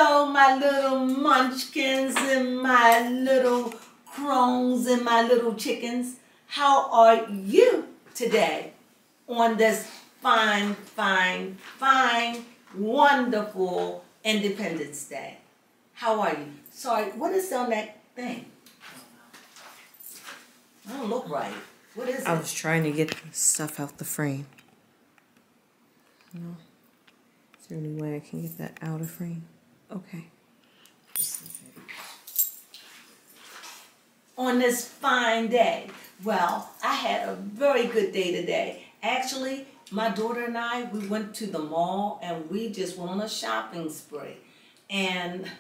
Hello, my little munchkins and my little crones and my little chickens. How are you today on this fine, fine, fine, wonderful Independence Day? How are you? Sorry, what is on that thing? I don't look right. What is it? I was trying to get stuff out the frame. No. Is there any way I can get that out of frame? Okay. On this fine day, well, I had a very good day today. Actually, my daughter and I, we went to the mall and we just went on a shopping spree. And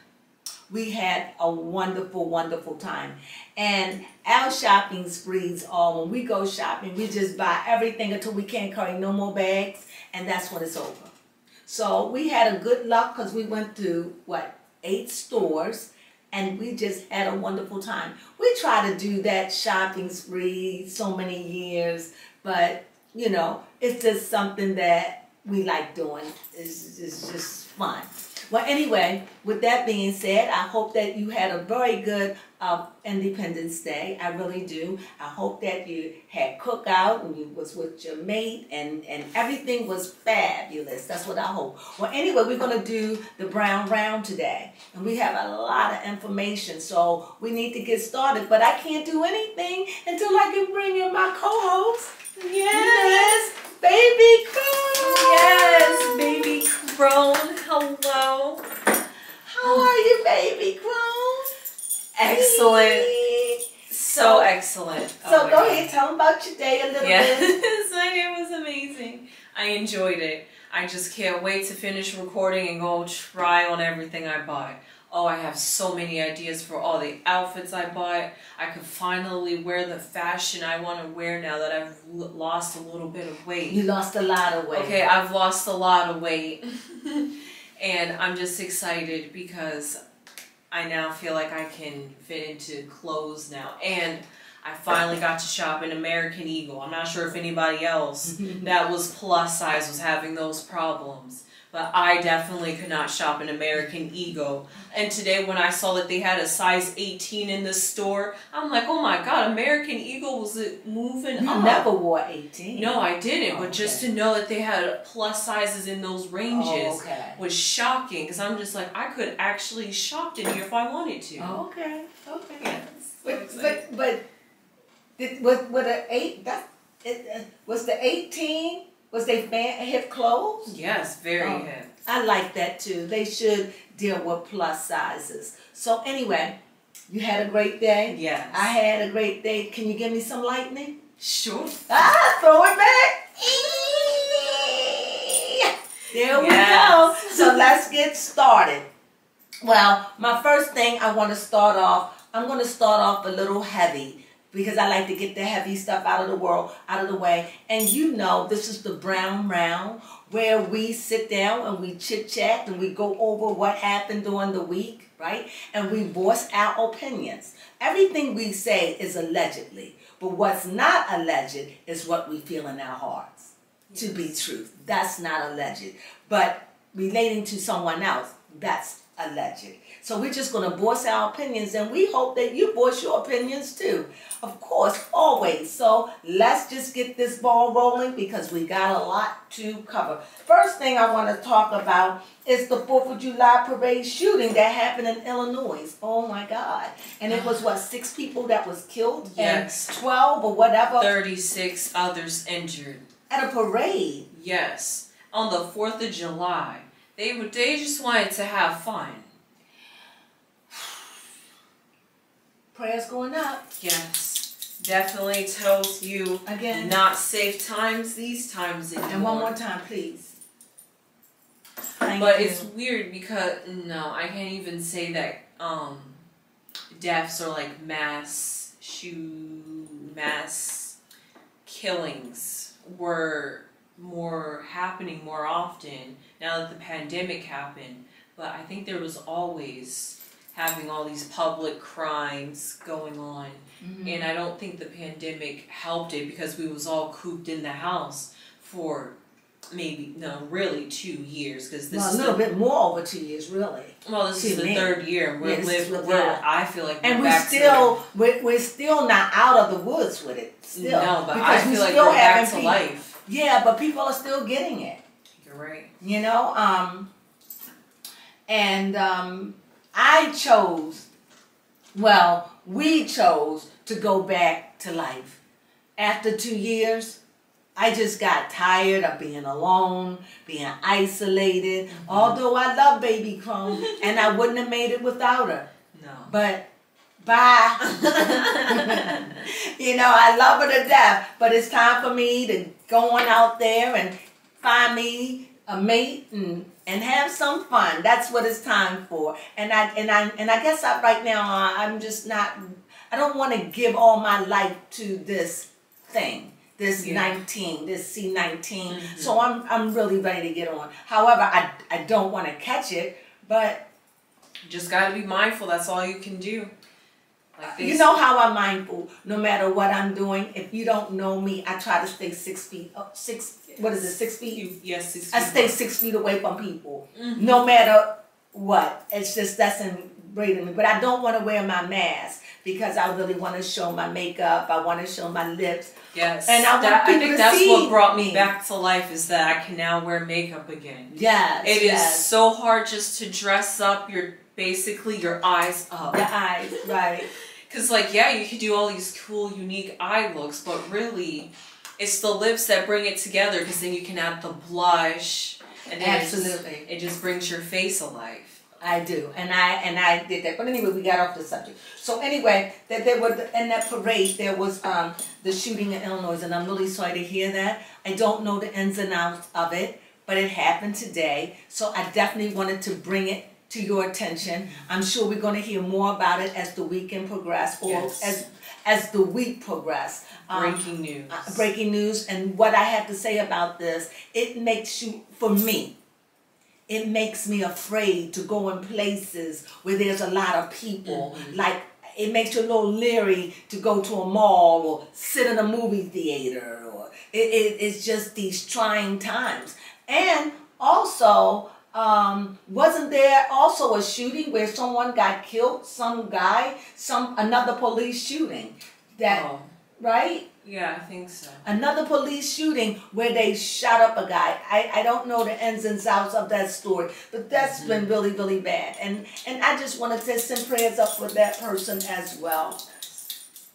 we had a wonderful, wonderful time. And our shopping sprees are when we go shopping, we just buy everything until we can't carry no more bags, and that's when it's over. So we had a good luck because we went to, 8 stores, and we just had a wonderful time. We try to do that shopping spree so many years, but, you know, it's just something that we like doing. It's just fun. Well, anyway, with that being said, I hope that you had a very good Independence Day. I really do. I hope that you had cookout and you was with your mate and everything was fabulous. That's what I hope. Well, anyway, we're going to do the brown round today. And we have a lot of information, so we need to get started. But I can't do anything until I can bring in my co-host. Yes, Baby Crone. Yes, Baby Crone. Hello. How are you, Baby Crone? Excellent. So excellent. So go ahead, tell them about your day a little bit. Yes, my day was amazing. I enjoyed it. I just can't wait to finish recording and go try on everything I bought. Oh, I have so many ideas for all the outfits I bought. I could finally wear the fashion I want to wear now that I've lost a little bit of weight. You lost a lot of weight. Okay, I've lost a lot of weight. And I'm just excited because I now feel like I can fit into clothes now. And I finally got to shop in American Eagle. I'm not sure if anybody else that was plus size was having those problems. But I definitely could not shop in American Eagle. And today when I saw that they had a size 18 in the store, I'm like, oh my God, American Eagle was moving up. You never wore 18. No, I didn't. But just to know that they had plus sizes in those ranges was shocking. Because I'm just like, I could actually shop in here if I wanted to. Okay. Yes. But with an 8, was the 18? Was they hip clothes? Yes, very hip. I like that too. They should deal with plus sizes. So anyway, you had a great day? Yes. I had a great day. Can you give me some lightning? Sure. Throw it back. There we go. So let's get started. Well, my first thing I'm going to start off a little heavy, because I like to get the heavy stuff out of the way. And you know, this is the brown round where we sit down and we chit chat and we go over what happened during the week, right? And we voice our opinions. Everything we say is allegedly, but what's not alleged is what we feel in our hearts to be truth. That's not alleged. But relating to someone else, that's alleged. So we're just going to voice our opinions, and we hope that you voice your opinions too. Of course, always. So let's just get this ball rolling because we got a lot to cover. First thing I want to talk about is the 4th of July parade shooting that happened in Illinois. Oh my God. And it was 6 people that was killed? Yes. And 12 or whatever? 36 others injured. At a parade? Yes. On the 4th of July. They just wanted to have fun. Prayers going up. Yes. Definitely tells you again, not safe times these times anymore. And one more time, please. But it's weird because, no, I can't even say that deaths or like mass killings were happening more often now that the pandemic happened. But I think there was always having all these public crimes going on. And I don't think the pandemic helped it because we was all cooped in the house for maybe, no, really 2 years, because this Well, is a little bit more over 2 years, really. Well, this is the third year. I feel like and we're still not out of the woods with it. Still, no, but because I feel like still we're back to people, life. Yeah, but people are still getting it. You're right. You know, I chose. Well, we chose to go back to life after 2 years. I just got tired of being alone, being isolated. Mm-hmm. Although I love baby Crone, and I wouldn't have made it without her. No. But bye. You know, I love her to death. But it's time for me to go on out there and find me a mate and have some fun. That's what it's time for. And I guess right now I'm just not. I don't want to give all my life to this thing. This 19, this C19. Mm-hmm. So I'm really ready to get on. However, I don't want to catch it, but you just gotta be mindful. That's all you can do. Like you know how I'm mindful. No matter what I'm doing, if you don't know me, I try to stay 6 feet. 6. What is it? 6 feet? Yes, 6 feet. I stay 6 feet away from people, mm-hmm. no matter what. It's just that's inbred in me. But I don't want to wear my mask because I really want to show my makeup. I want to show my lips. Yes, and I think that's what brought me back to life, is that I can now wear makeup again. Yes, it is so hard just to dress up your eyes up. The eyes, right? Because you could do all these cool, unique eye looks, but really, it's the lips that bring it together. Because then you can add the blush, and absolutely, it just brings your face alive. I do, and I did that. But anyway, we got off the subject. So anyway, there was in that parade there was the shooting in Illinois, and I'm really sorry to hear that. I don't know the ins and outs of it, but it happened today. So I definitely wanted to bring it to your attention. I'm sure we're going to hear more about it as the weekend progresses, or as the week progresses. Breaking news. Breaking news, and what I have to say about this, it makes you, for me. It makes me afraid to go in places where there's a lot of people. Mm-hmm. Like, it makes you a little leery to go to a mall or sit in a movie theater. Or it's just these trying times. And also, wasn't there also a shooting where someone got killed? Another police shooting. Right? Yeah, I think so. Another police shooting where they shot up a guy. I don't know the ins and outs of that story, but that's been really, really bad. And I just wanted to send prayers up for that person as well.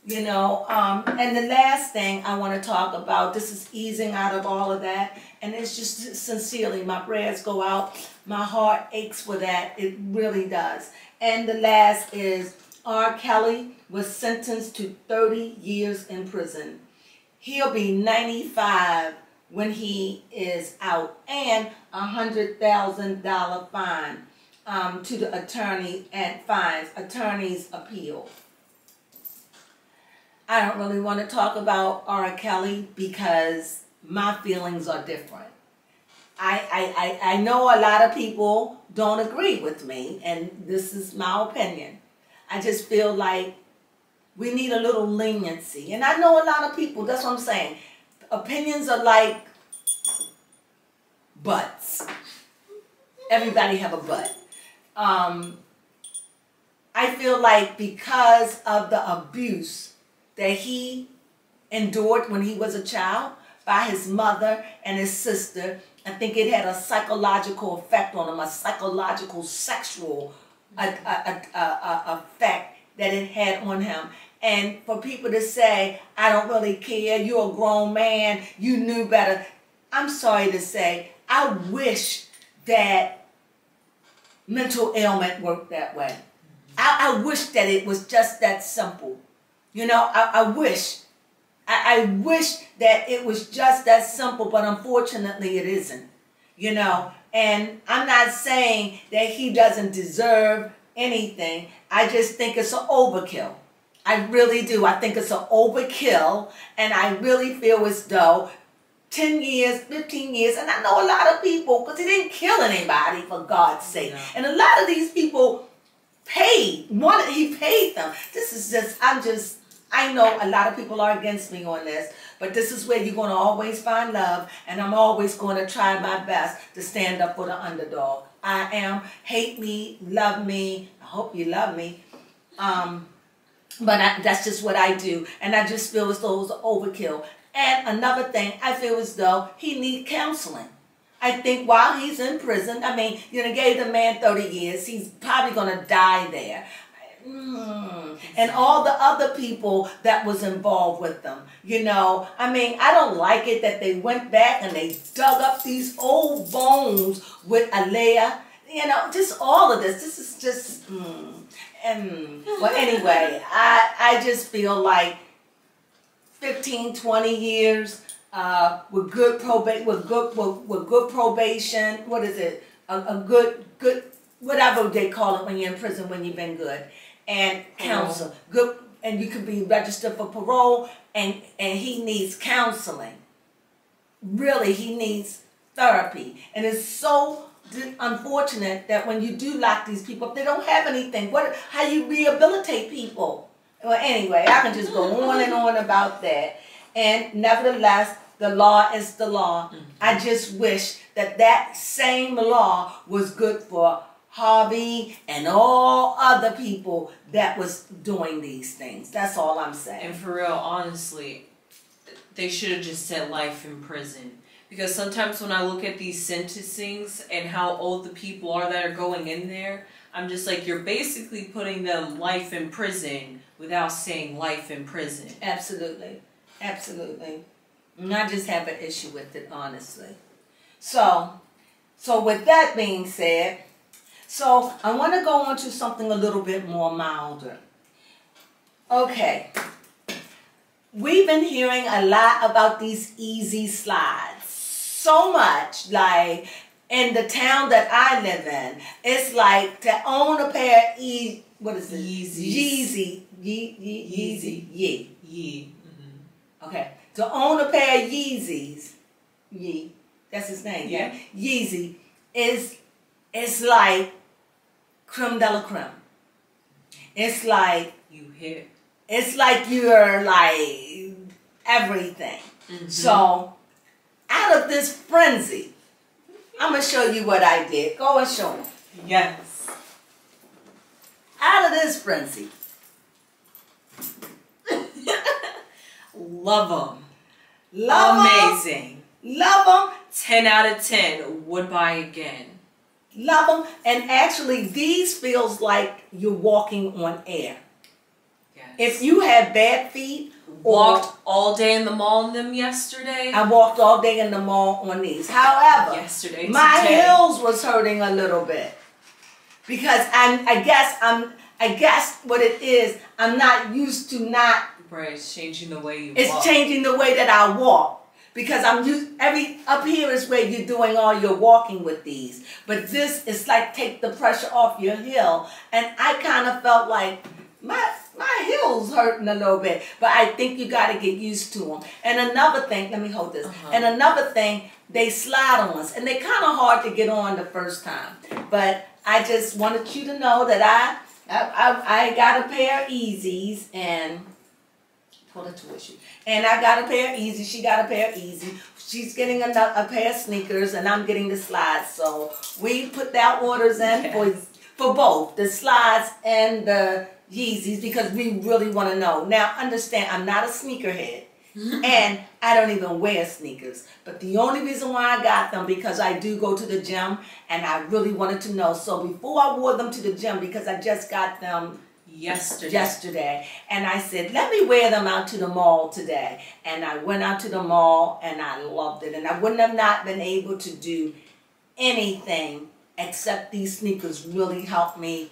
You know, and the last thing I want to talk about, this is easing out of all of that, and it's just sincerely, my prayers go out. My heart aches for that. It really does. And the last is R. Kelly was sentenced to 30 years in prison. He'll be 95 when he is out, and $100,000 fine to the attorney and fines. Attorneys appeal. I don't really want to talk about R. Kelly because my feelings are different. I know a lot of people don't agree with me, and this is my opinion. I just feel like we need a little leniency. And I know a lot of people, that's what I'm saying. Opinions are like butts. Everybody have a butt. I feel like because of the abuse that he endured when he was a child by his mother and his sister, I think it had a psychological effect on him, a psychological, sexual effect that it had on him. And for people to say, I don't really care, you're a grown man, you knew better. I'm sorry to say, I wish that mental ailment worked that way. I wish that it was just that simple. You know, I wish that it was just that simple, but unfortunately it isn't. You know, and I'm not saying that he doesn't deserve anything. I just think it's an overkill. I really do. I think it's an overkill, and I really feel as though 10 years, 15 years, and I know a lot of people, because he didn't kill anybody, for God's sake. No. And a lot of these people he paid them. This is just, I know a lot of people are against me on this, But this is where you're going to always find love, and I'm always going to try my best to stand up for the underdog. I am. Hate me, love me. I hope you love me. But that's just what I do. And I just feel as though it's overkill. And another thing, I feel as though he needs counseling. I think while he's in prison, I mean, you know, gave the man 30 years. He's probably going to die there. And all the other people that was involved with them, you know. I mean, I don't like it that they went back and they dug up these old bones with Alea. You know, just all of this. This is just, Well, anyway, I just feel like 15, 20 years with good probation, with good probation. What is it? A good whatever they call it when you're in prison when you've been good. And counsel, good, and you can be registered for parole, and he needs counseling. Really, he needs therapy, and it's so unfortunate that when you do lock these people up, they don't have anything. How you rehabilitate people? Well, anyway, I can just go on and on about that. And nevertheless, the law is the law. I just wish that that same law was good for Harvey and all other people that was doing these things. That's all I'm saying. And for real, honestly, they should have just said life in prison. Because sometimes when I look at these sentencings and how old the people are that are going in there, I'm just like, you're basically putting them life in prison without saying life in prison. Absolutely. Absolutely. And I just have an issue with it, honestly. So with that being said, so I want to go on to something a little bit more milder. Okay. We've been hearing a lot about these easy slides. So much, like in the town that I live in, it's like to own a pair of Yeezy. Okay. To own a pair of Yeezys, that's his name, yeah? Yeezy it's like creme de la creme. It's like it's like you're like everything. So out of this frenzy, I'm going to show you what I did. Go and show them. Yes. Out of this frenzy. Love them. Amazing. Love them. 10 out of 10. Would buy again. Love them. And actually, these feels like you're walking on air. Yes. If you have bad feet, walked all day in the mall in them yesterday. I walked all day in the mall on these. However, my heels was hurting a little bit because I guess what it is, I'm not used to not. Right, it's changing the way you walk. It's changing the way that I walk. Because I'm used, up here is where you're doing all your walking with these. But this is like take the pressure off your heel. And I kind of felt like my heel's hurting a little bit. But I think you got to get used to them. And another thing, let me hold this. And another thing, they slide on us. And they're kind of hard to get on the first time. But I just wanted you to know that I got a pair of Yeezys and... And I got a pair of Yeezys. She got a pair of Yeezys. She's getting a pair of sneakers, and I'm getting the slides. So we put our orders in for both the slides and the Yeezys because we really want to know. Now, understand, I'm not a sneakerhead, and I don't even wear sneakers. But the only reason why I got them because I do go to the gym, and I really wanted to know. So before I wore them to the gym, because I just got them yesterday, and I said, let me wear them out to the mall today. And I went out to the mall and I loved it, and I wouldn't have not been able to do anything except these sneakers really helped me,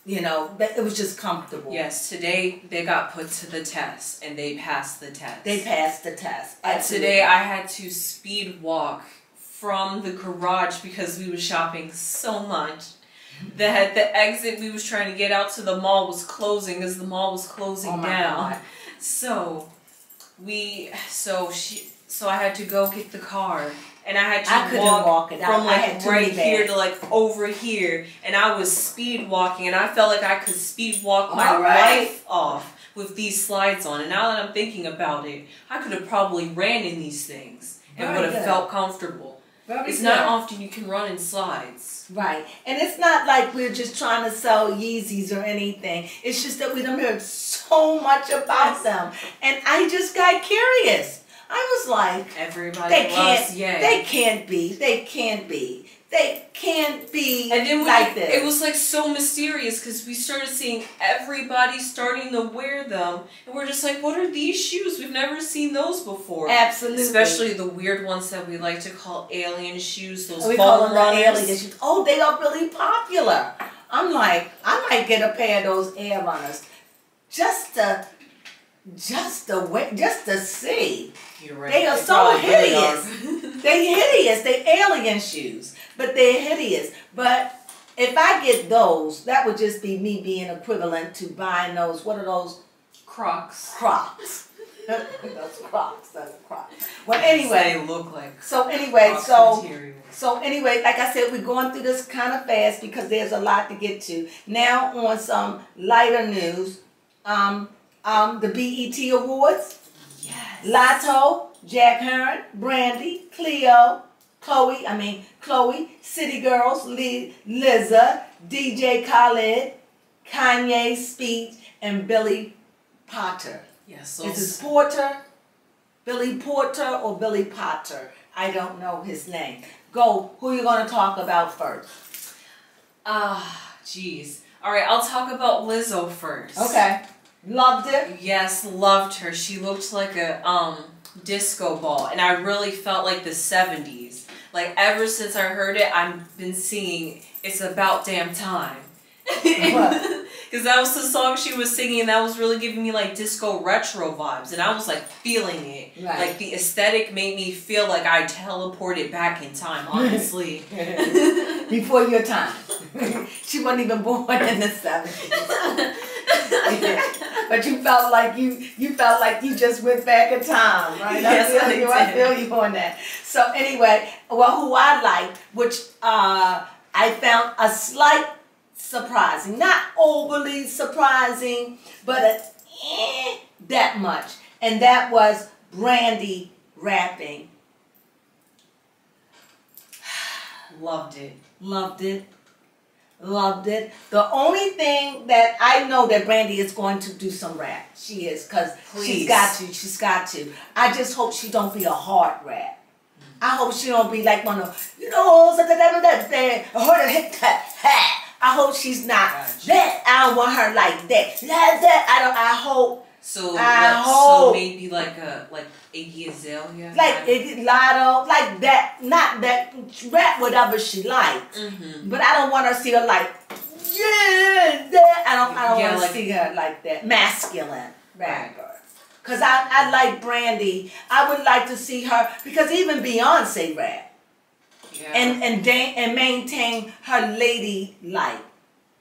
you know, but it was just comfortable. Yes, today they got put to the test and they passed the test. They passed the test. And today I had to speed walk from the garage because we were shopping so much that the exit we was trying to get out to the mall was closing as the mall was closing down. God. So I had to go get the car, and I had to walk from like right here to like over here, and I was speed walking, and I felt like I could speed walk my life off with these slides on. And now that I'm thinking about it, I could have probably ran in these things and would have felt comfortable. It's not often you can run in slides. Right. And it's not like we're just trying to sell Yeezys or anything. It's just that we don't hear so much about them. And I just got curious. I was like, everybody loves Ye. They can't be. They can't be. They can't be and then like this. It was like so mysterious because we started seeing everybody starting to wear them. And we're just like, what are these shoes? We've never seen those before. Absolutely. Especially the weird ones that we like to call alien shoes. Those we call them runners. alien shoes. Oh, they are really popular. I'm like, I might get a pair of those air runners just to see. You're right. They are so hideous. They're hideous. They're alien shoes, but they're hideous. But if I get those, that would just be me being equivalent to buying those. What are those? Crocs. Crocs. Those Crocs. Those Crocs. Well, anyway. They look like. So anyway, Crocs so anyway, like I said, we're going through this kind of fast because there's a lot to get to. Now on some lighter news, the BET Awards. Yes. Lotto, Jack Hearn, Brandy, Chloe, City Girls, Lizza, DJ Khaled, Kanye Speech, and Billy Potter. Yes. Is it Porter, Billy Porter, or Billy Potter? I don't know his name. Go. Who are you going to talk about first? Jeez. All right, I'll talk about Lizzo first. Okay. Loved it? Yes, loved her. She looked like a disco ball, and I really felt like the 70s. Like ever since I heard it, I've been singing "It's About Damn Time." Because that was the song she was singing, and that was really giving me like disco retro vibes, and I was like feeling it. Right. Like the aesthetic made me feel like I teleported back in time, honestly. Before your time. She wasn't even born in the 70s. But you felt like you just went back in time, right? Yes, I feel you on that. So anyway, well, who I liked, which I found a slight surprising, not overly surprising, but that much, and that was Brandy rapping. Loved it. Loved it. Loved it. The only thing that I know that Brandy is going to do some rap. She is, because she's got to. She's got to. I just hope she don't be a hard rap. I hope she don't be like one of, I hope she's not that. I don't want her like that. I hope. So maybe like Iggy Azalea, like Iggy Lotto, like that. Not that, rap whatever she likes, but I don't want her to see her like that. I don't want to see her like that masculine rapper. Cause I like Brandy. I would like to see her, because even Beyonce rap. Yeah. And maintain her lady life.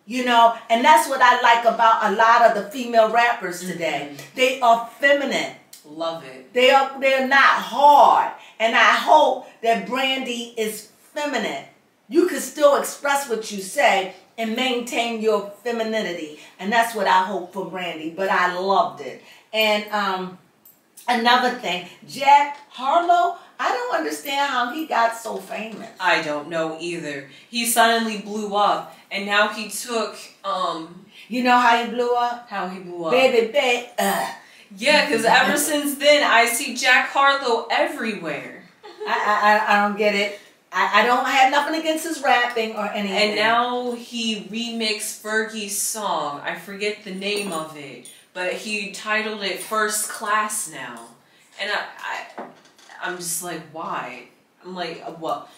You know, and that's what I like about a lot of the female rappers today. They are feminine. Love it. They're not hard. And I hope that Brandy is feminine. You can still express what you say and maintain your femininity. And that's what I hope for Brandy. But I loved it. And another thing, Jack Harlow, I don't understand how he got so famous. I don't know either. He suddenly blew up, and now he took, You know how he blew up? How he blew up? Baby. Yeah, because ever since then, I see Jack Harlow everywhere. I don't get it. I don't have nothing against his rapping or anything. And now he remixed Fergie's song. I forget the name of it, but he titled it First Class now. And I'm just like, why? I'm like, what?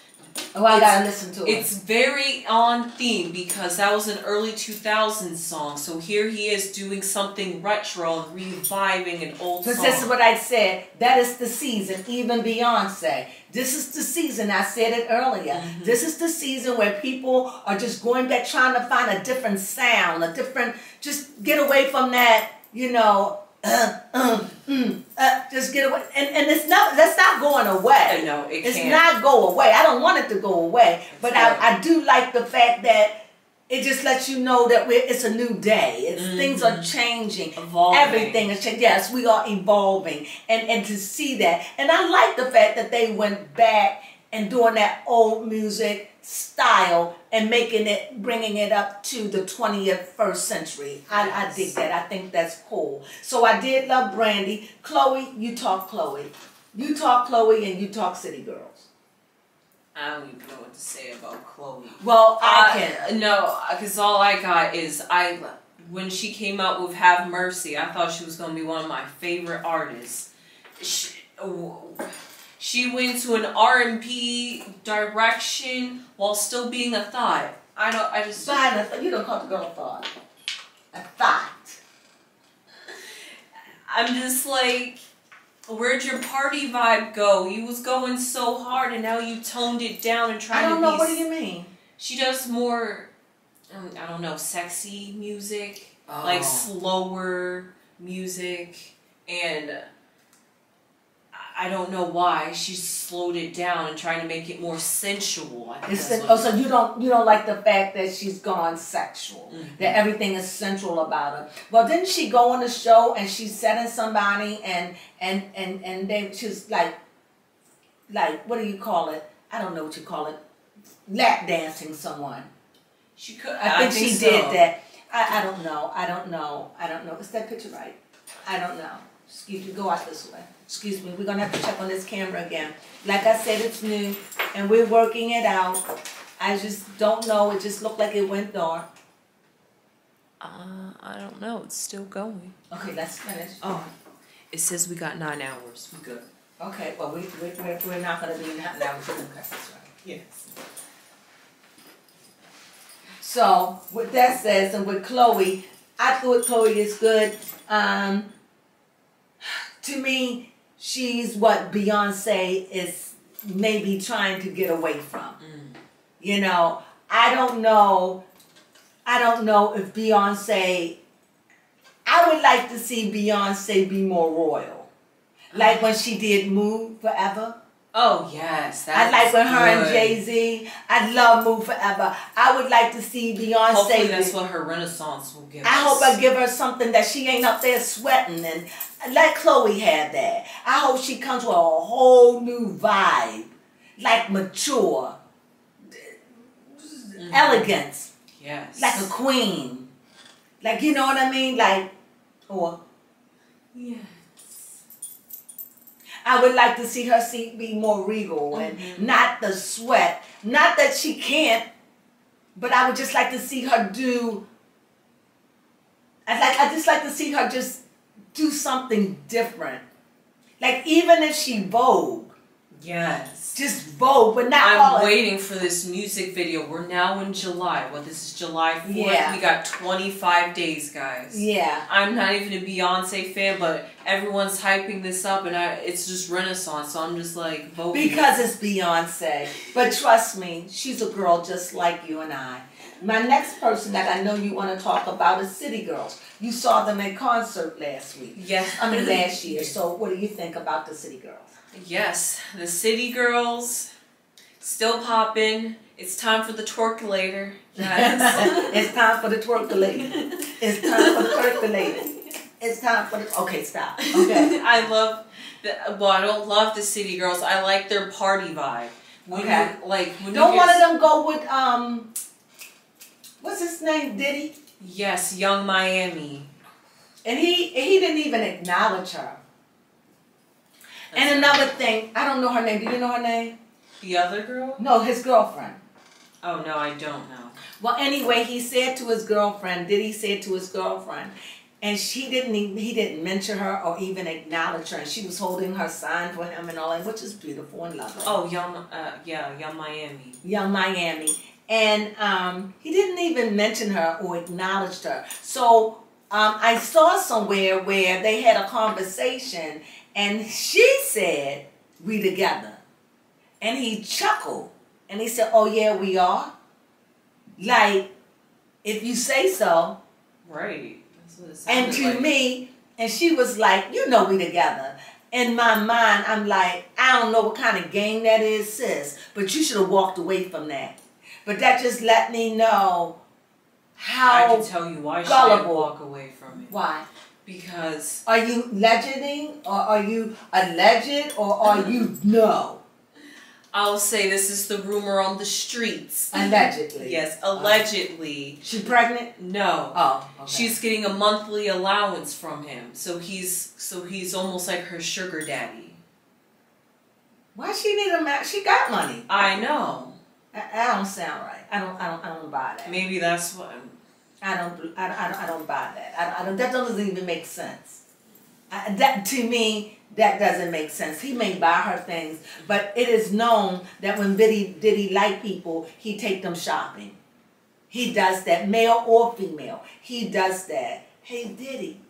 Oh, I gotta listen to it. It's very on theme because that was an early 2000s song. So here he is doing something retro and reviving an old song. Because this is what I said. That is the season. Even Beyonce. This is the season. I said it earlier. This is the season where people are just going back trying to find a different sound, just get away from that, you know, just get away, and that's not going away. No, it can't. It's not go away. I don't want it to go away, but I do like the fact that it just lets you know that it's a new day. Things are changing. Evolving. Everything is changing. Yes, we are evolving. And to see that. And I like the fact that they went back and doing that old music style and bringing it up to the 21st century. I dig that. I think that's cool. So I did love Brandy. Chloe, you talk Chloe. You talk Chloe and you talk City Girls. I don't even know what to say about Chloe. Well, I can. No, because all I got is when she came out with Have Mercy, I thought she was going to be one of my favorite artists. She went to an R&B direction while still being a thought. You don't call the girl a thought. A thought. I'm just like, where'd your party vibe go? You was going so hard and now you toned it down and tried to be... I don't know, what do you mean? She does more, I don't know, sexy music, like slower music, and I don't know why she slowed it down and trying to make it more sensual. So you don't like the fact that she's gone sexual, that everything is sensual about her. Well, didn't she go on the show and she said to somebody and they just like what do you call it? I don't know what you call it. Lap dancing someone. She could. I think she did that. I don't know. Is that picture right? I don't know. Excuse me. Go out this way. Excuse me. We're gonna have to check on this camera again. Like I said, it's new and we're working it out. I just don't know. It just looked like it went dark. I don't know. It's still going. Okay, let's finish. Oh, it says we got 9 hours. We good. Okay. Well, we're not gonna be in that now. We're gonna cut this right. Yes. So, with that says, and with Chloe, I thought Chloe is good. To me, she's what Beyonce is maybe trying to get away from. You know, I don't know if Beyonce, I would like to see Beyonce be more royal. Like when she did Move Forever. Oh, yes. I like when her and Jay-Z, I love Move Forever. I would like to see Beyonce. Hopefully that's what her renaissance will give us. I hope I give her something that she ain't up there sweating and like Chloe had that. I hope she comes with a whole new vibe. Like mature. Elegance. Yes. Like a queen. Like, you know what I mean? Like, or... Yeah. I would like to see her be more regal and not the sweat. Not that she can't, but I would just like to see her do. I just like to see her just do something different. Like even if she Vogue. Yes. Just Vogue, but not all. I'm waiting for this music video. We're now in July. Well, this is July 4th. Yeah. We got 25 days, guys. Yeah. I'm not even a Beyonce fan, but everyone's hyping this up, and it's just Renaissance, so I'm just like, vote. Because it's Beyonce. But trust me, she's a girl just like you and I. My next person that I know you want to talk about is City Girls. You saw them at concert last week. Yes. Last year. So what do you think about the City Girls? Yes, the City Girls, still popping. It's time for the twerkulator. Yes. It's time for the twerkulator. It's time for the twerkulator. It's time for the... Okay, stop. Okay. I don't love the City Girls. I like their party vibe. Okay. Don't one of them go with, what's his name, Diddy? Yes, Young Miami. And he didn't even acknowledge her. And another thing, I don't know her name. Do you know her name? The other girl? No, his girlfriend. Oh, no, I don't know. Well, anyway, he said to his girlfriend, Diddy said to his girlfriend, and he didn't mention her or even acknowledge her, and she was holding her sign for him and all that, which is beautiful and lovely. Oh, Young Miami. Young Miami. And he didn't even mention her or acknowledge her. So I saw somewhere where they had a conversation, and she said, "We together." And he chuckled. And he said, "Oh, yeah, we are." Like, if you say so. Right. That's what it And sounded to me, and she was like, "You know we together." In my mind, I'm like, I don't know what kind of game that is, sis. But you should have walked away from that. But that just let me know how I can tell you why she gullible. didn't walk away from it. Why? Because... Are you legending, or are you alleged, or are you no? I'll say this is the rumor on the streets. Allegedly. Yes, allegedly. She pregnant? No. Oh, okay. She's getting a monthly allowance from him. So he's almost like her sugar daddy. Why she need a man? She got money. I know. I don't sound right. I don't buy that. Maybe that's what I don't buy that. That doesn't even make sense. That to me, that doesn't make sense. He may buy her things, but it is known that when Diddy like people, he take them shopping. He does that, male or female. He does that. Hey, Diddy.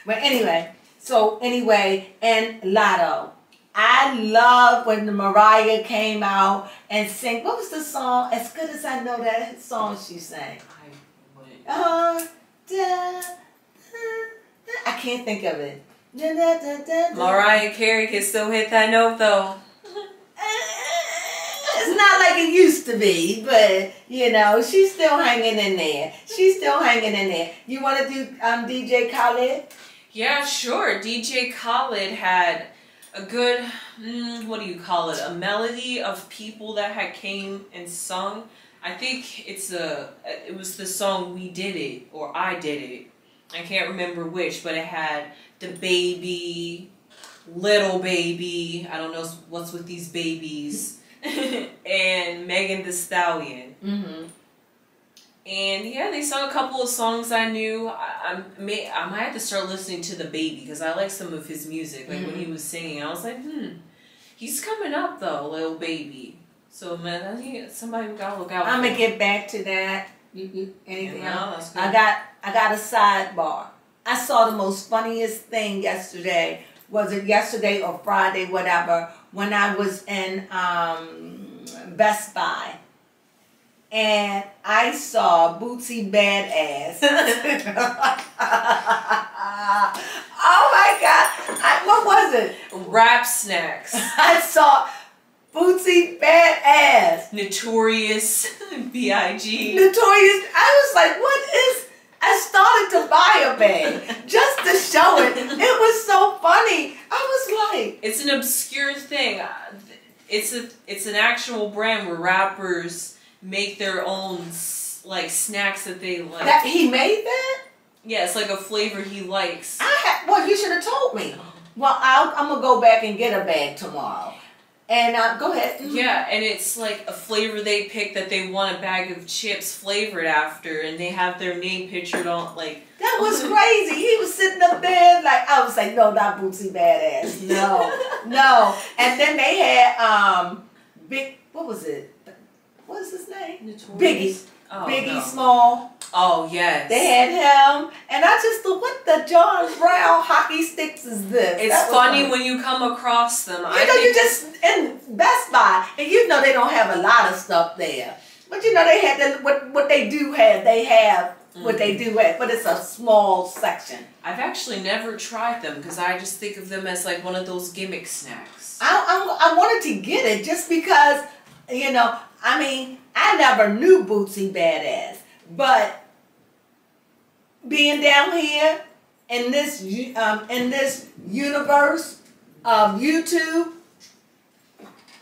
But anyway, and Lotto. I love when Mariah came out and sang. What was the song? As good as I know that song she sang. I can't think of it. Mariah Carey can still hit that note though. It's not like it used to be, but you know, she's still hanging in there. She's still hanging in there. You want to do DJ Khaled? Yeah, sure. DJ Khaled had a good, what do you call it? A melody of people that had came and sung. I think it was the song We Did It, or I Did It. I can't remember which, but it had the baby, little baby, I don't know what's with these babies, and Megan Thee Stallion. Mm-hmm. And yeah, they sung a couple of songs I knew. I might have to start listening to the baby because I like some of his music. Like when he was singing, I was like, he's coming up though, little baby. So man, I think somebody gotta look out. I'm gonna get back to that. Anything else? That's good. I got a sidebar. I saw the most funniest thing yesterday. Was it yesterday or Friday, whatever? When I was in Best Buy. And I saw Bootsy Badass. Oh my God. What was it? Rap Snacks. I saw Bootsy Badass. Notorious B.I.G. Notorious. I was like, what is... I started to buy a bag just to show it. It was so funny. I was like... It's an obscure thing. It's an actual brand where rappers make their own like snacks that they like. That he made that? Yeah, it's like a flavor he likes. Well, you should have told me. Well, I'm gonna go back and get a bag tomorrow. And go ahead. Yeah, and it's like a flavor they pick that they want a bag of chips flavored after, and they have their name pictured on like. That was crazy. He was sitting up there like I was like, no, not Bootsy Badass. No. And then they had what was it? What is his name? Notorious. Biggie. Oh, Biggie no. Small. Oh, yes. They had him. And I just thought, what the John Brown hockey sticks is this? It's funny when you come across them. You just in Best Buy, and you know they don't have a lot of stuff there. But you know they had what they do have. They have what they do have, but it's a small section. I've actually never tried them because I just think of them as like one of those gimmick snacks. I wanted to get it just because, you know, I mean, I never knew Bootsy Badass, but being down here in this universe of YouTube,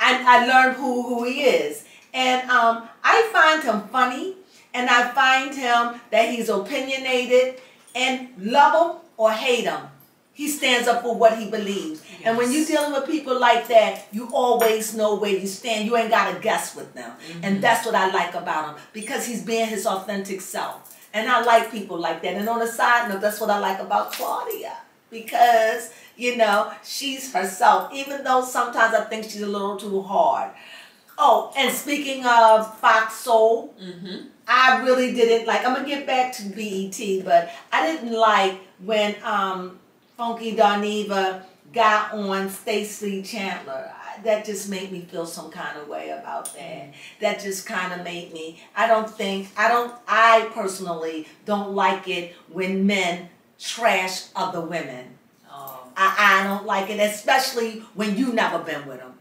I learned who he is, and I find him funny, and I find him that he's opinionated, and love him or hate him, he stands up for what he believes. Yes. And when you're dealing with people like that, you always know where you stand. You ain't got to guess with them. And that's what I like about him, because he's being his authentic self. And I like people like that. And on a side note, that's what I like about Claudia, because, you know, she's herself, even though sometimes I think she's a little too hard. Oh, and speaking of Fox Soul, I really didn't like, I'm going to get back to BET, but I didn't like when Funky Darneva got on Stacey Chandler. That just made me feel some kind of way about that. That just kind of made me, I personally don't like it when men trash other women. Oh. I don't like it, especially when you never been with them.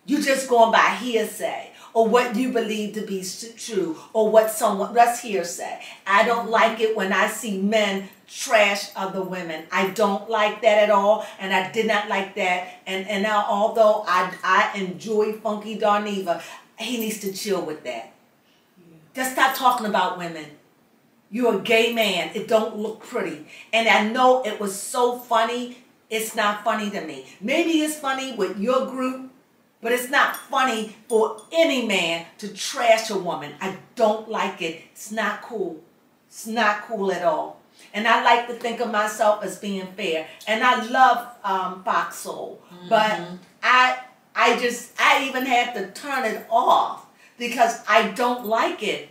You just going by hearsay. or what you believe to be true, or what someone, that's hearsay. I don't like it when I see men trash other women. I don't like that at all, and I did not like that. And now, although I enjoy Funky Darneva, he needs to chill with that. Yeah. Just stop talking about women. You're a gay man. It don't look pretty. And I know it was so funny. It's not funny to me. Maybe it's funny with your group, but it's not funny for any man to trash a woman. I don't like it. It's not cool. It's not cool at all. And I like to think of myself as being fair. And I love Fox Soul. But I even had to turn it off because I don't like it.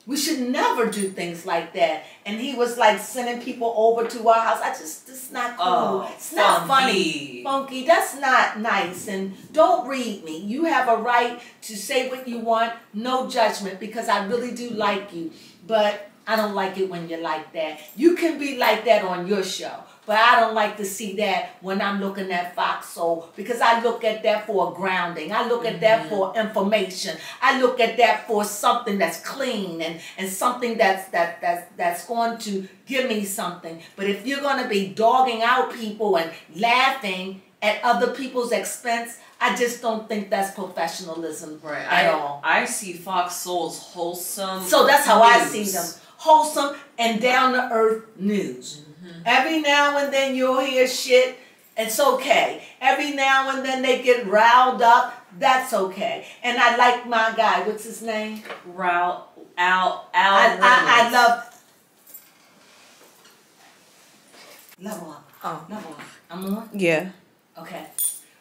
We should never do things like that. And he was like sending people over to our house. It's not cool. Oh, it's not funny. Funky, that's not nice. And don't read me. You have a right to say what you want. No judgment, because I really do like you. But I don't like it when you're like that. You can be like that on your show. But I don't like to see that when I'm looking at Fox Soul, because I look at that for grounding. I look at that for information. I look at that for something that's clean and something that's going to give me something. But if you're going to be dogging out people and laughing at other people's expense, I just don't think that's professionalism at all. I see Fox Soul's wholesome. So that's how I see them. Wholesome and down-to-earth news. Every now and then you'll hear shit. It's okay. Every now and then they get riled up. That's okay. And I like my guy. What's his name? Al. I love. Level up. Oh, level up. I'm on? Yeah. Okay.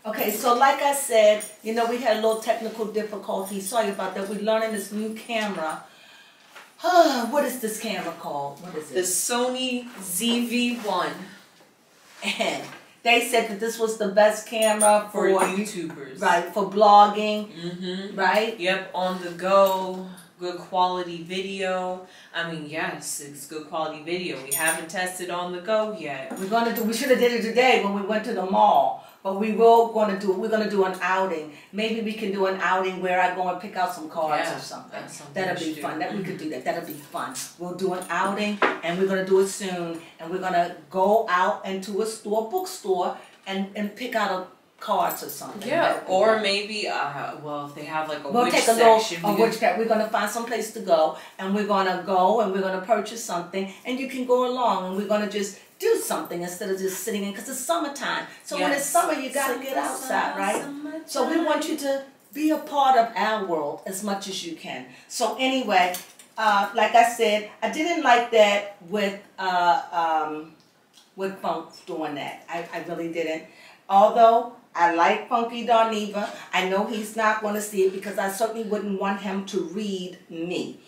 Okay, so like I said, you know, we had a little technical difficulty. Sorry about that. We're learning this new camera. What is this camera called? What is it? The Sony ZV-1. And they said that this was the best camera for YouTubers. Right, for blogging. Right? Yep, on the go, good quality video. I mean, yes, it's good quality video. We haven't tested on the go yet. We should have did it today when we went to the mall. But we're going to do an outing. Maybe we can do an outing where I go and pick out some cards or something. That'll be fun. We could do that. That'll be fun. We'll do an outing, and we're going to do it soon. And we're going to go out into a bookstore, and pick out cards or something. Yeah, or maybe, well, if they have like a witch section. We're going to find some place to go, and we're going to go, and we're going to purchase something, and you can go along, and we're going to just do something instead of just sitting in, because it's summertime. So when it's summer, you got to get outside, right? So we want you to be a part of our world as much as you can. So anyway, like I said, I didn't like that with Funk doing that. I really didn't. Although I like Funky Darneva, I know he's not going to see it because I certainly wouldn't want him to read me.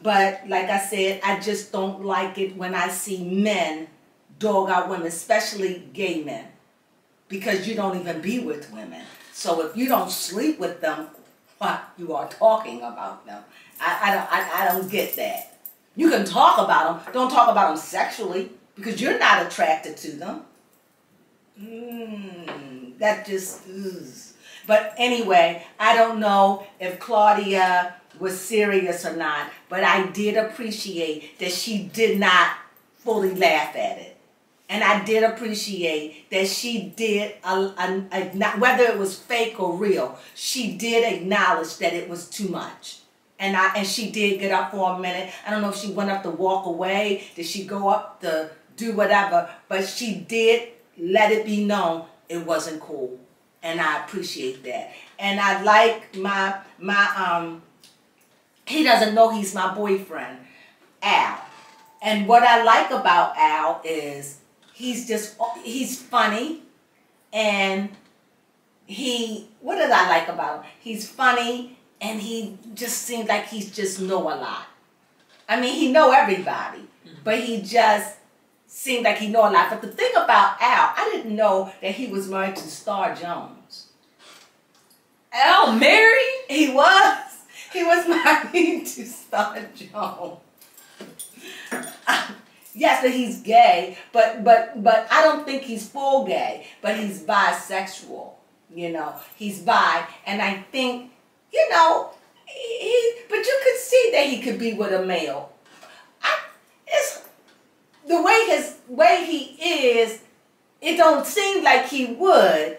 But like I said, I just don't like it when I see men dog out women, especially gay men, because you don't even be with women. So if you don't sleep with them, what you are talking about them? I don't get that. You can talk about them, don't talk about them sexually, because you're not attracted to them. That just. But anyway, I don't know if Claudia was serious or not, but I did appreciate that she did not fully laugh at it. And I did appreciate that she did, whether it was fake or real, she did acknowledge that it was too much. And she did get up for a minute. I don't know if she went up to walk away, did she go up to do whatever, but she did let it be known it wasn't cool. And I appreciate that. And I like he doesn't know he's my boyfriend, Al. And what I like about Al is he's funny, and what did I like about him? He's funny, and he just seems like he just know a lot. I mean, he know everybody, but he just seemed like he know a lot. But the thing about Al, I didn't know that he was married to Star Jones. Al married? He was. He was married to Star Jones. Yes, but he's gay, but I don't think he's full gay, but he's bisexual. You know, he's bi, and I think you know, but you could see that he could be with a male. It's the way he is. It don't seem like he would,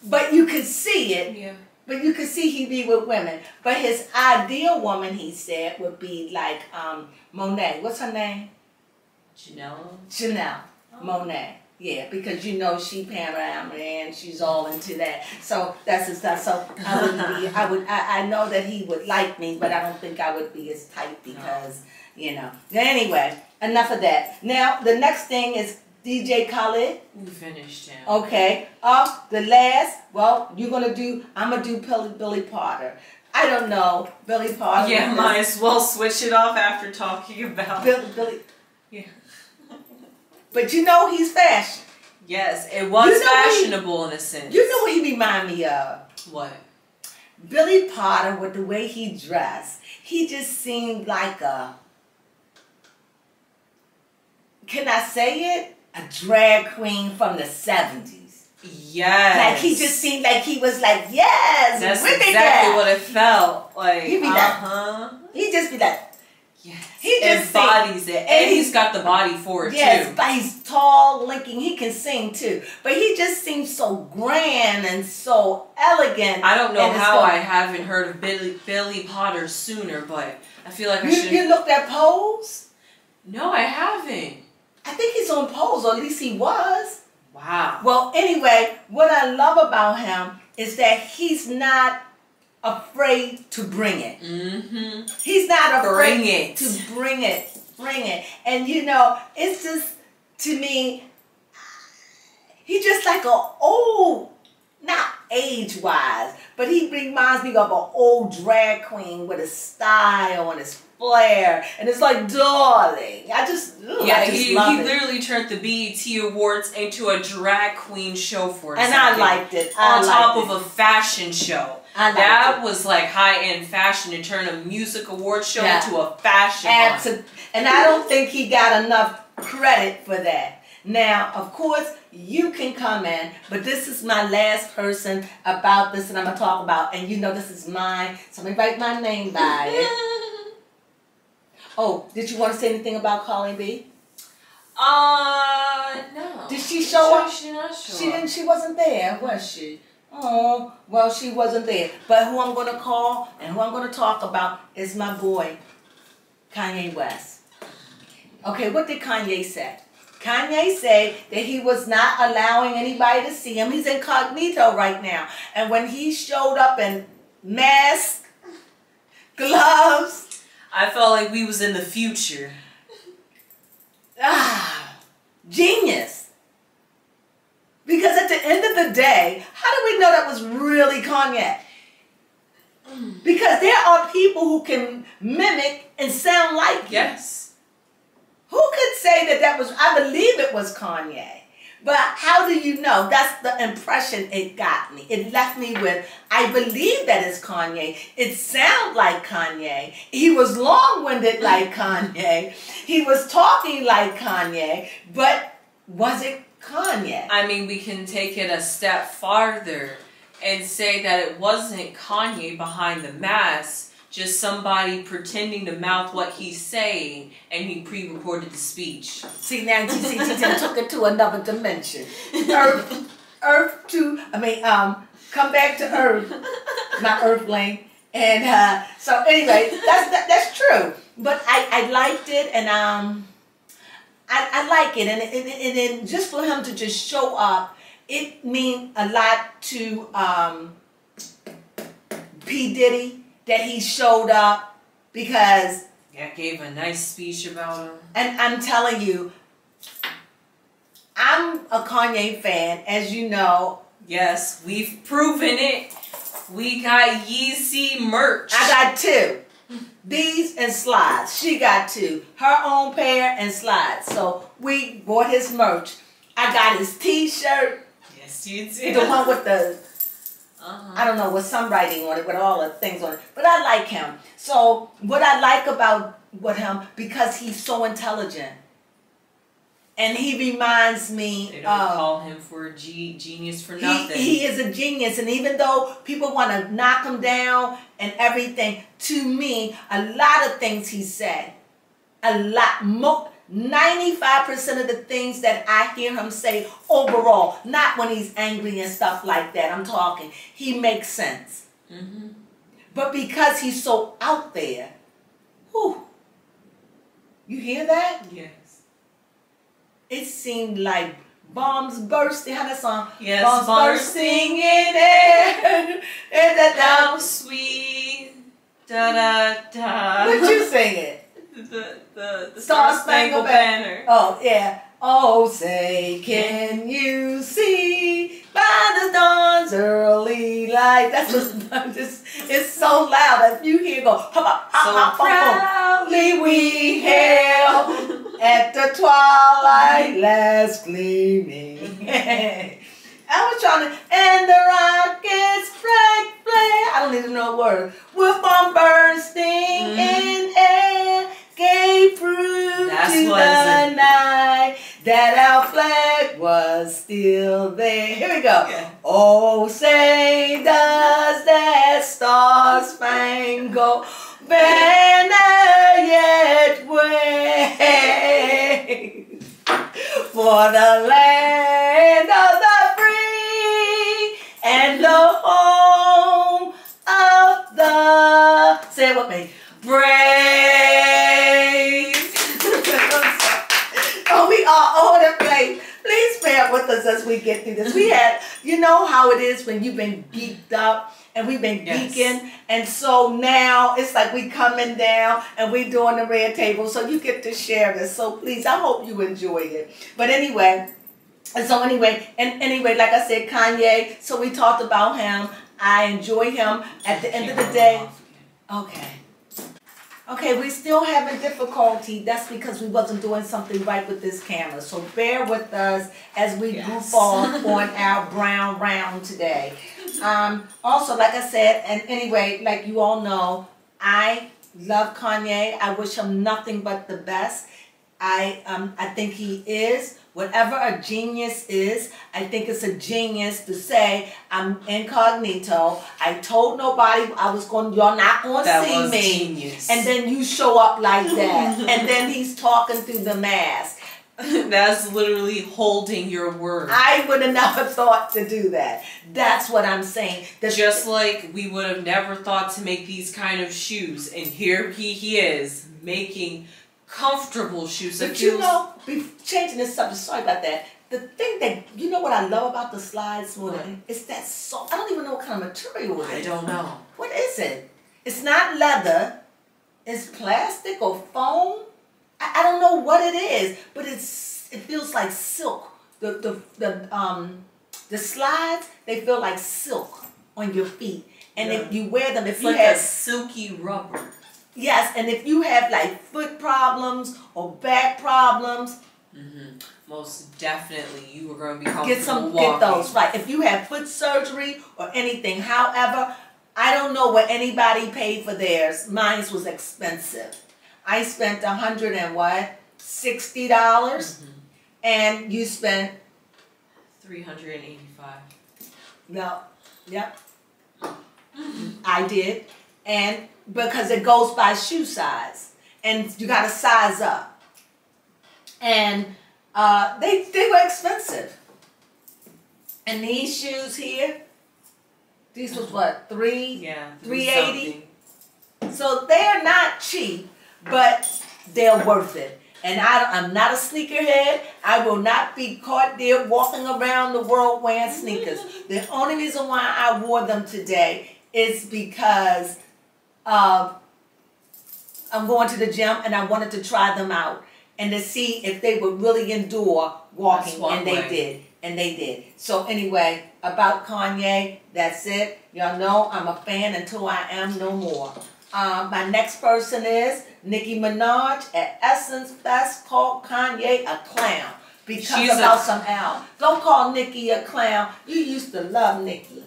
but you could see it. Yeah. But you could see he be with women. But his ideal woman, he said, would be like Monet. What's her name? Chanel. Oh. Monet. Yeah, because you know she panoramic and she's all into that. So that's his stuff. So I wouldn't be. I know that he would like me, but I don't think I would be his type because you know. Anyway, enough of that. Now the next thing is DJ Khaled. We finished him. Okay. The last. Well, I'm gonna do Billy Potter. I don't know Billy Potter. Yeah, might as well switch it off after talking about Billy. Yeah. But you know he's fashion. Yes, it was fashionable in a sense. You know what he remind me of? What? Billy Potter with the way he dressed. He just seemed like a, can I say it? A drag queen from the 70s. Yes. Like he just seemed like he was like, yes. That's exactly what it felt like. He'd be like, he'd just be like, yes. He just embodies it. And he's got the body for it too. Yes, but he's tall, linking, he can sing too. But he just seems so grand and so elegant. I don't know how I haven't heard of Billy Potter sooner, but I feel like I should. You looked at Pose? No, I haven't. I think he's on Pose, or at least he was. Wow. Well, anyway, what I love about him is that he's not afraid to bring it. Mm-hmm. He's not afraid to bring it. And you know, it's just, to me, he just like a old, not age-wise, but he reminds me of an old drag queen with a style and his flair, and it's like, darling. I just love it. He literally turned the BET Awards into a drag queen show for a second. And I liked it. On top of a fashion show. That was like high-end fashion to turn a music award show into a fashion one. And I don't think he got enough credit for that. Now, of course, you can come in, but this is my last person about this that I'm going to talk about. And you know this is mine, so I'm going to write my name by it. Oh, did you want to say anything about Hailey B? No. Did she show up? She not show up. She wasn't there, was she? Oh, well, she wasn't there. But who I'm going to call and who I'm going to talk about is my boy, Kanye West. Okay, what did Kanye say? Kanye said that he was not allowing anybody to see him. He's incognito right now. And when he showed up in mask, gloves, I felt like we was in the future. Genius. Because at the end of the day, how do we know that was really Kanye? Because there are people who can mimic and sound like you. Yes. Who could say that was, I believe it was Kanye. But how do you know? That's the impression it got me. It left me with, I believe that it's Kanye. It sounds like Kanye. He was long-winded like Kanye. He was talking like Kanye. But was it Kanye? I mean, we can take it a step farther and say that it wasn't Kanye behind the mask, just somebody pretending to mouth what he's saying, and he pre-recorded the speech. See, now GCT took it to another dimension. Come back to Earth, not Earthling. And so anyway, that's true. But I liked it, and I like it, and then just for him to just show up, it means a lot to P. Diddy that he showed up, because gave a nice speech about him. And I'm telling you, I'm a Kanye fan, as you know. Yes, we've proven it. We got Yeezy merch. I got 2. These and slides. She got 2. Her own pair and slides. So we bought his merch. I got his t-shirt. Yes, you did. The one with the, I don't know, with some writing on it, with all the things on it. But I like him. So what I like about him, because he's so intelligent. And he reminds me They don't call him for a genius for nothing. He is a genius, and even though people want to knock him down and everything, to me, a lot of things he said, 95% of the things that I hear him say overall, not when he's angry and stuff like that, I'm talking, he makes sense. Mm-hmm. But because he's so out there, whew, you hear that? Yes. It seemed like bombs bursting. How that song? Yes, bombs bursting in air. How sweet. Da da da. What you sing it? The Star Spangled Banner. Oh yeah. Oh, say, can you see by the dawn's early light? That's just, it's so loud. If you hear go, so proudly we hail at the twilight last gleaming. I was trying to, and the rockets flame. I don't even know a word. With bomb bursting in air, gave proof to the night that our flag was still there. Here we go. Yeah. Oh, say does that star-spangled banner yet wave for the land of the free and the home of the, say it with me, brave. Oh, we are all the place. Please bear with us as we get through this. We had, you know how it is when you've been geeked up and we've been geeking, and so now it's like we coming down and we doing the red table, so you get to share this. So please, I hope you enjoyed it. But anyway, like I said, Kanye, so we talked about him. I enjoy him. At the end of the day, okay, we still having difficulty. That's because we wasn't doing something right with this camera. So bear with us as we goof off on our brown round today. Also, like I said, and anyway, like you all know, I love Kanye. I wish him nothing but the best. I think he is. Whatever a genius is, I think it's a genius to say, I'm incognito. I told nobody I was going, you're not going to see me. Genius. And then you show up like that. And then he's talking through the mask. That's literally holding your word. I would have never thought to do that. That's what I'm saying. Just like we would have never thought to make these kind of shoes. And here he is making comfortable shoes. But you know, changing this subject, sorry about that. The thing that, you know what I love about the slides more than, it's that soft, I don't even know what kind of material it is. I don't know. What is it? It's not leather. It's plastic or foam. I don't know what it is, but it feels like silk. The slides, they feel like silk on your feet. And if you wear them, if it's you like have a silky rubber. Yes, and if you have like foot problems or back problems, most definitely you are going to be comfortable walking. Get those, right. If you have foot surgery or anything, however, I don't know what anybody paid for theirs. Mine was expensive. I spent $160, and you spent $385. No, yep, I did, and because it goes by shoe size, and you got to size up, and they were expensive. And these shoes here, these was what, $380. So they're not cheap, but they're worth it. And I'm not a sneakerhead. I will not be caught there walking around the world wearing sneakers. The only reason why I wore them today is because I'm going to the gym and I wanted to try them out and to see if they would really endure walking. And they did. And they did. So anyway, about Kanye, that's it. Y'all know I'm a fan until I am no more. My next person is Nicki Minaj at Essence Fest. Called Kanye a clown because about some Al. Don't call Nicki a clown. You used to love Nicki.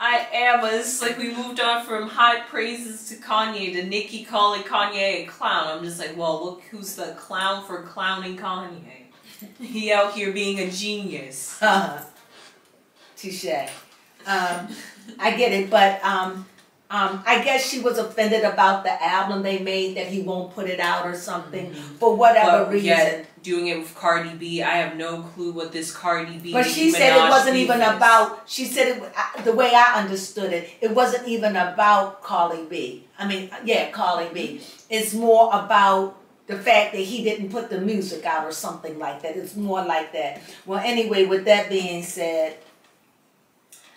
I am, but it's like we moved on from high praises to Kanye to Nicki calling Kanye a clown. I'm just like, well, look who's the clown for clowning Kanye. He out here being a genius. Touche. I get it, but I guess she was offended about the album they made that he won't put it out or something for whatever reason. Yet, doing it with Cardi B, I have no clue what this Cardi B. But she said it wasn't even about. She said it the way I understood it. It wasn't even about Cardi B. I mean, yeah, Cardi B. It's more about the fact that he didn't put the music out or something like that. It's more like that. Well, anyway, with that being said,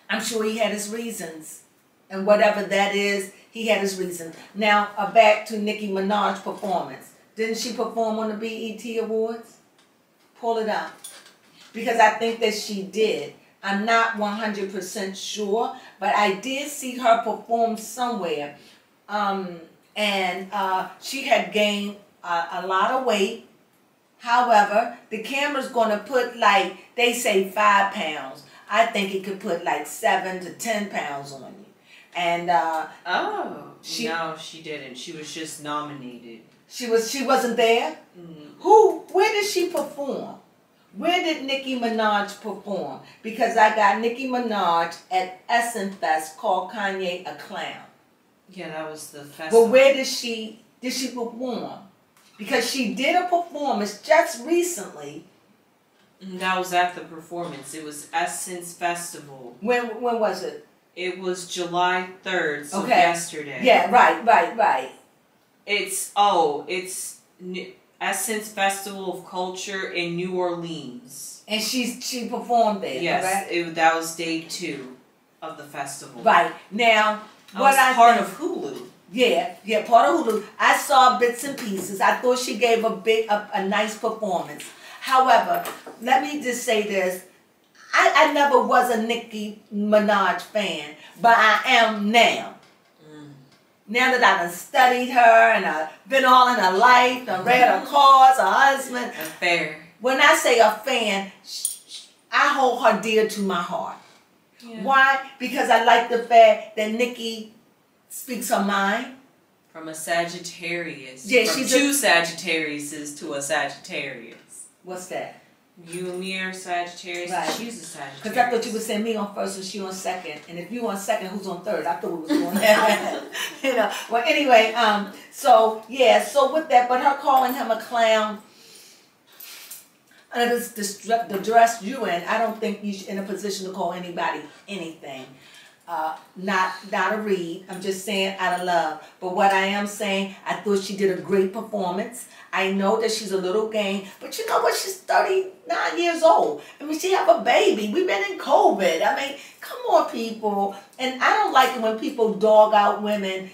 I'm sure he had his reasons. And whatever that is, he had his reasons. Now, back to Nicki Minaj's performance. Didn't she perform on the BET Awards? Pull it up. Because I think that she did. I'm not 100% sure, but I did see her perform somewhere. And she had gained a lot of weight. However, the camera's going to put, like, they say 5 pounds. I think it could put like 7 to 10 pounds on you. And no, she didn't. She was just nominated. She wasn't there? Where did she perform? Where did Nicki Minaj perform? Because I got Nicki Minaj at Essence Fest called Kanye a Clown. Yeah, that was the festival. But where did she perform? Because she did a performance just recently. That was at the performance. It was Essence Festival. When was it? It was July 3rd, so yesterday. Yeah, right. It's Essence Festival of Culture in New Orleans. And she performed there, yes, that was day 2 of the festival. Right. Now, part of Hulu. Yeah, part of Hulu. I saw bits and pieces. I thought she gave a nice performance. However, let me just say this. I never was a Nicki Minaj fan, but I am now. Now that I've studied her and I've been all in her life, I've read her cars, her husband. Fair. When I say a fan, I hold her dear to my heart. Yeah. Why? Because I like the fact that Nicki speaks her mind. From a Sagittarius. Yeah, from two Sagittariuses to a Sagittarius. What's that? You and me are Sagittarius, right. She's a Sagittarius. Because I thought you would say me on first and she on second. And if you on second, who's on third? I thought we was doing that. Well, anyway, so with that, but her calling him a clown, the dress you in, I don't think you're in a position to call anybody anything. Not a read. I'm just saying out of love. But what I am saying, I thought she did a great performance. I know that she's a little game, but you know what? She's 39 years old. I mean, she have a baby. We've been in COVID. I mean, come on, people. And I don't like it when people dog out women.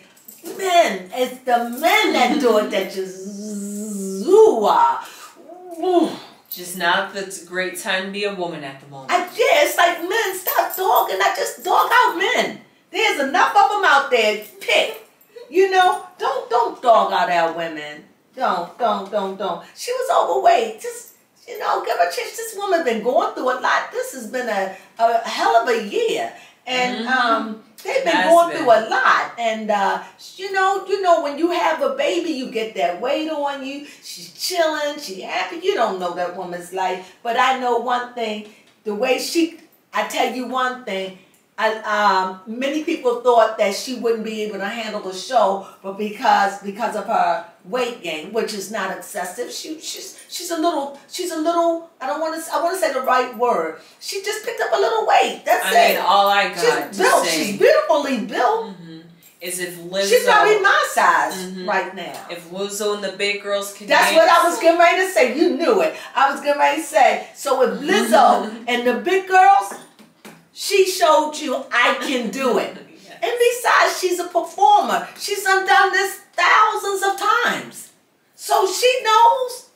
Men, it's the men that do it that just Just not the great time to be a woman at the moment. It's like men, stop dogging. I just dog out men. There's enough of them out there. Pick. Don't dog out our women. Don't. She was overweight. Just, give her a chance. This woman been going through a lot. This has been a hell of a year. And they've been going through a lot. And, when you have a baby, you get that weight on you. She's chilling. She's happy. You don't know that woman's life. But I know one thing. The way I tell you one thing. Many people thought that she wouldn't be able to handle the show, but because of her weight gain, which is not excessive, she's a little. I want to say the right word. She just picked up a little weight. That's it. I mean, all I got she's built. She's beautifully built. Is if Lizzo. She's probably my size right now. If Lizzo and the big girls can. That's what I was getting ready to say. You knew it. I was getting ready to say. So if Lizzo and the big girls. She showed you I can do it. Yes. And besides, she's a performer. She's done this thousands of times. So she knows.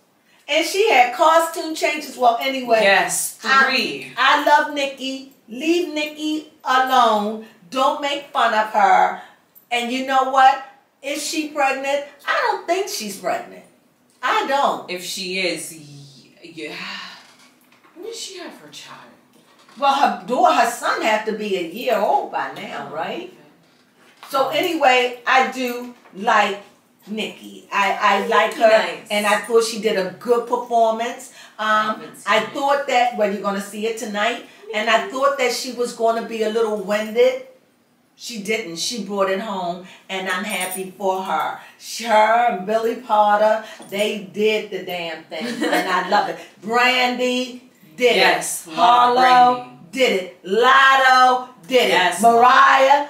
And she had costume changes. Well, anyway. Yes, 3. I love Nicki. Leave Nicki alone. Don't make fun of her. And you know what? Is she pregnant? I don't think she's pregnant. I don't. If she is, yeah. When did she have her child? Well, her son have to be a year old by now, right? So anyway, I do like Nikki. I like her, nice. and I thought she did a good performance. I thought that, well, you're going to see it tonight, and I thought that she was going to be a little winded. She didn't. She brought it home, and I'm happy for her. Her and Billy Potter, they did the damn thing, and I love it. Brandy did yes, it. Harlow did it. Lotto did it. Mariah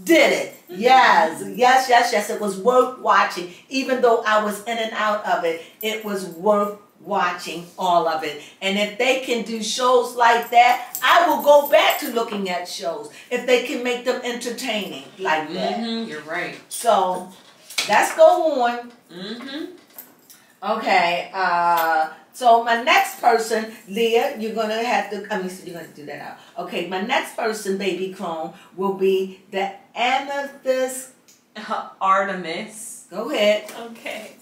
did it. Yes, yes, yes, yes. It was worth watching. Even though I was in and out of it, it was worth watching all of it. And if they can do shows like that, I will go back to looking at shows if they can make them entertaining like that. You're right. So let's go on. Okay. So my next person, Leah, you're gonna have to. You're gonna do that out. Okay. My next person, baby Crone, will be the amethyst Artemis. Go ahead. Okay.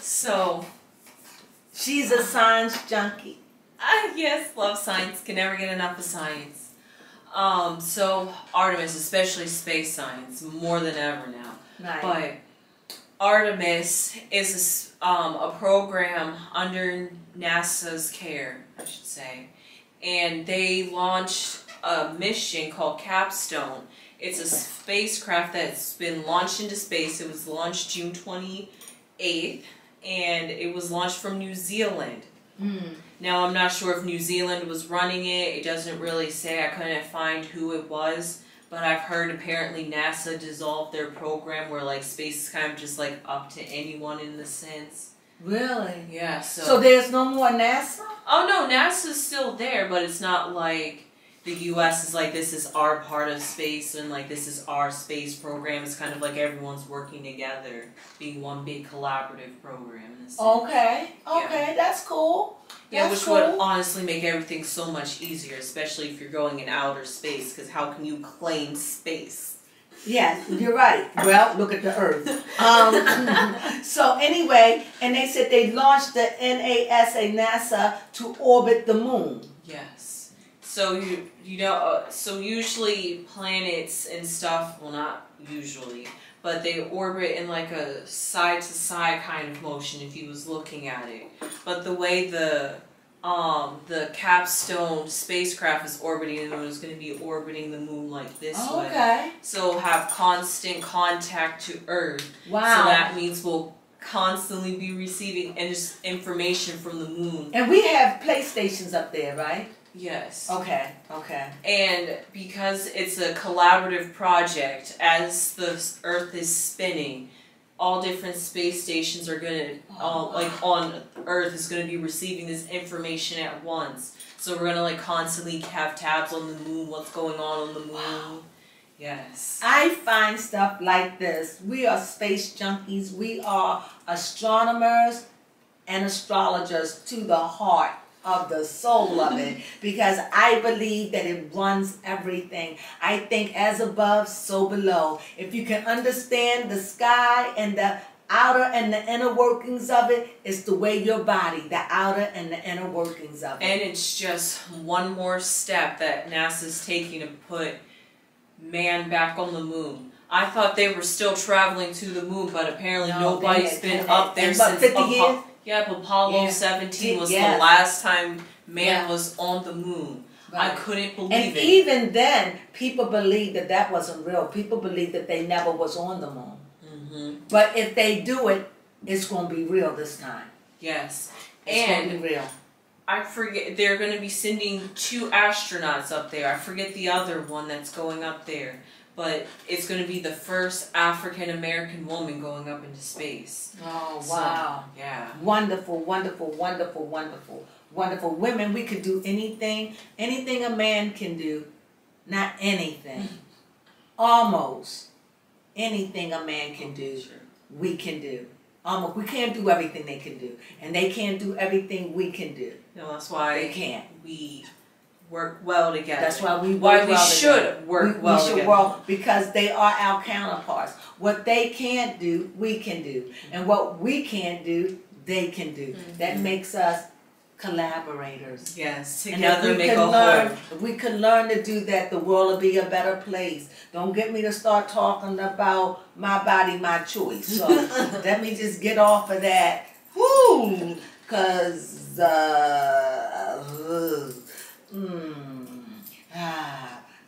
So. She's a science junkie. Yes, love science. Can never get enough of science. So Artemis, especially space science, more than ever now. Right. But Artemis is a program under NASA's care, I should say, and they launched a mission called CAPSTONE. It's a spacecraft that's been launched into space. It was launched June 28th. And it was launched from New Zealand. Now, I'm not sure if New Zealand was running it. It doesn't really say. I couldn't find who it was. But I've heard apparently NASA dissolved their program where like space is kind of just like up to anyone in the sense. Really? Yeah. So there's no more NASA? Oh, no. NASA's still there, but it's not like the U.S. is like, this is our part of space and like this is our space program. It's kind of like everyone's working together, being one big collaborative program. Okay, okay, that's cool. Yeah, which would honestly make everything so much easier, especially if you're going in outer space, because how can you claim space? Yes, you're right. Well, look at the Earth. So anyway, and they said they launched the NASA to orbit the moon. Yes. So so usually planets and stuff, well, not usually, but they orbit in like a side-to-side kind of motion if you was looking at it. But the way the CAPSTONE spacecraft is orbiting the moon is going to be orbiting the moon like this way. Okay. So have constant contact to Earth. Wow. So that means we'll constantly be receiving information from the moon. And we have PlayStations up there, right? Yes. Okay, okay. And because it's a collaborative project, as the Earth is spinning, all different space stations are going to, like on Earth, is going to be receiving this information at once. So we're going to like constantly have tabs on the moon, what's going on the moon. Wow. Yes. I find stuff like this. We are space junkies. We are astronomers and astrologers to the heart of the soul of it, because I believe that it runs everything. I think as above, so below. If you can understand the sky and the outer and the inner workings of it, it's the way your body, the outer and the inner workings of it. And it's just one more step that NASA's taking to put man back on the moon. I thought they were still traveling to the moon, but apparently nobody's been up there since 50 years? Yeah, Apollo 17 was the last time man was on the moon. Right. I couldn't believe it. And even then, people believed that that wasn't real. People believed that they never was on the moon. But if they do it, it's going to be real this time. Yes. It's going to be real. I forget, they're going to be sending 2 astronauts up there. I forget the other one that's going up there. But it's going to be the first African-American woman going up into space. Oh, wow. So, yeah. Wonderful, wonderful, wonderful, wonderful, wonderful. Women, we could do anything. Anything a man can do. Not anything. Almost. Anything a man can do, we can do. Almost. We can't do everything they can do. And they can't do everything we can do. No, that's why they can't. We work well together. That's why we work well together. Should work well together. We should work because they are our counterparts. What they can't do, we can do. And what we can't do, they can do. That makes us collaborators. Yes, And together make a whole. if we could learn to do that, the world will be a better place. Don't get me to start talking about my body, my choice. So let me just get off of that. Whoo! Because,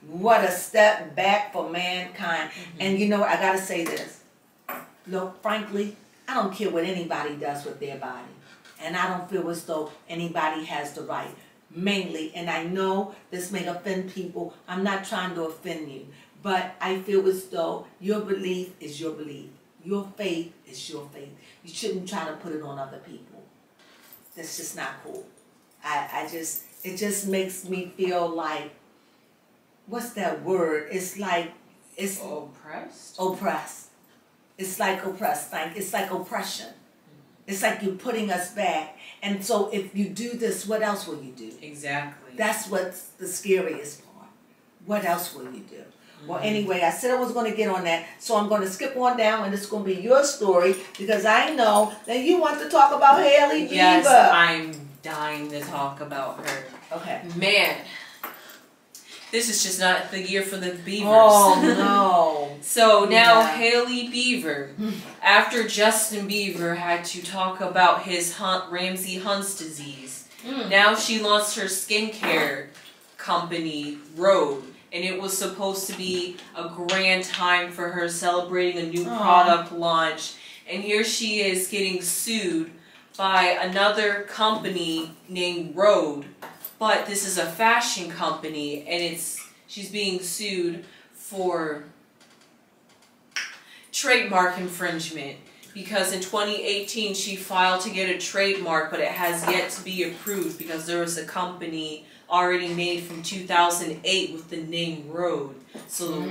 what a step back for mankind. And you know what, I gotta say this. Look, frankly, I don't care what anybody does with their body. And I don't feel as though anybody has the right. Mainly, and I know this may offend people, I'm not trying to offend you. But I feel as though your belief is your belief. Your faith is your faith. You shouldn't try to put it on other people. That's just not cool. It just makes me feel like, what's that word? It's like, it's oppressed. Oppressed. It's like oppressed. It's like oppression. It's like you're putting us back. And so if you do this, what else will you do? Exactly. That's what's the scariest part. What else will you do? Well, anyway, I said I was going to get on that, so I'm going to skip on down, and it's going to be your story, because I know that you want to talk about Hailey Bieber. Yes, I'm dying to talk about her. Okay. Man, this is just not the year for the Biebers. Oh, no. So now Hailey Bieber, after Justin Bieber had to talk about his Ramsay Hunt's disease, now she launched her skincare company, Rhode. And it was supposed to be a grand time for her, celebrating a new product launch. And here she is getting sued by another company named Rhode. But this is a fashion company, and she's being sued for trademark infringement. Because in 2018 she filed to get a trademark, but it has yet to be approved because there was a company already made from 2008 with the name Rhode. So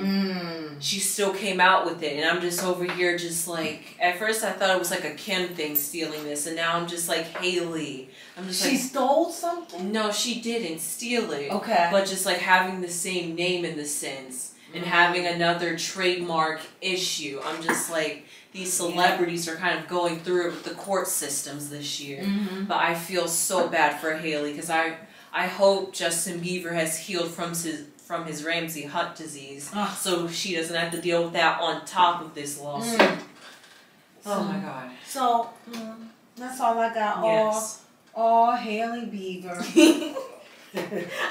she still came out with it. And I'm just over here just like, at first I thought it was like a Kim thing stealing this. And now I'm just like, Hailey. I'm just she stole something? No, she didn't steal it. Okay. But just like having the same name in the sense. And having another trademark issue. I'm just like, these celebrities are kind of going through it with the court systems this year. But I feel so bad for Hailey because I hope Justin Bieber has healed from his Ramsay Hunt disease, so she doesn't have to deal with that on top of this lawsuit. Oh my God. So that's all I got. Yes. Oh, Hailey Bieber.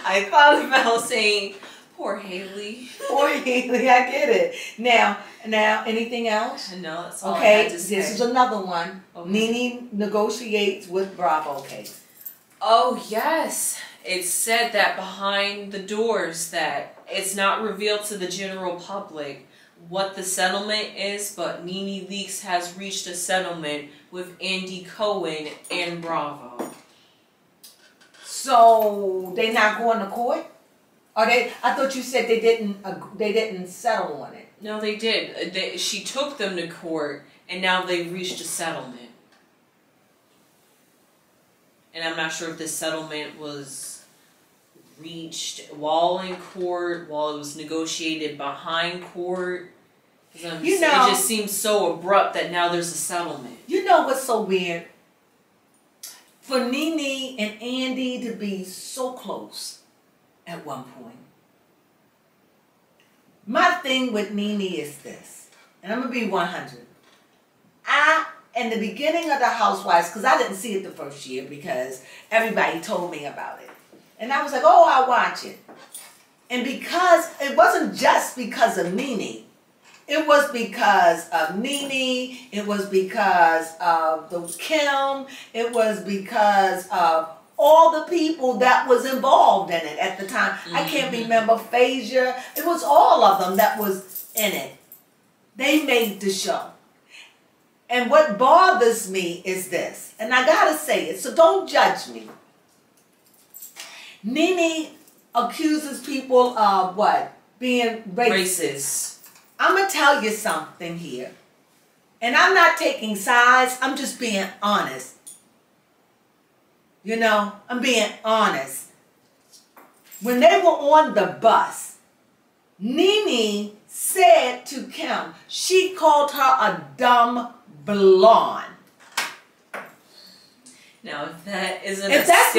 I thought about saying, poor Hailey. Poor Hailey, I get it. Now, anything else? No, that's all I had to say. This is another one. Okay. NeNe negotiates with Bravo case. Oh, yes. It's said that behind the doors that it's not revealed to the general public what the settlement is, but NeNe Leakes has reached a settlement with Andy Cohen and Bravo. So they're not going to court? Or I thought you said they didn't settle on it. No, they did. She took them to court, and now they've reached a settlement. And I'm not sure if this settlement was reached while in court, while it was negotiated behind court. It just seems so abrupt that now there's a settlement. You know what's so weird? For NeNe and Andy to be so close at one point. My thing with NeNe is this, and I'm going to be 100. In the beginning of the Housewives, because I didn't see it the first year because everybody told me about it. And I was like, oh, I'll watch it. And because, it wasn't just because of NeNe. It was because of NeNe. It was because of the Kim. It was because of all the people that was involved in it at the time. I can't remember Phaedra. It was all of them that was in it. They made the show. And what bothers me is this, and I gotta say it, so don't judge me. NeNe accuses people of what? Being racist. I'm gonna tell you something here. And I'm not taking sides, I'm just being honest. You know, I'm being honest. When they were on the bus, NeNe said to Kim, she called her a dumb blonde. Now, if that isn't If a that's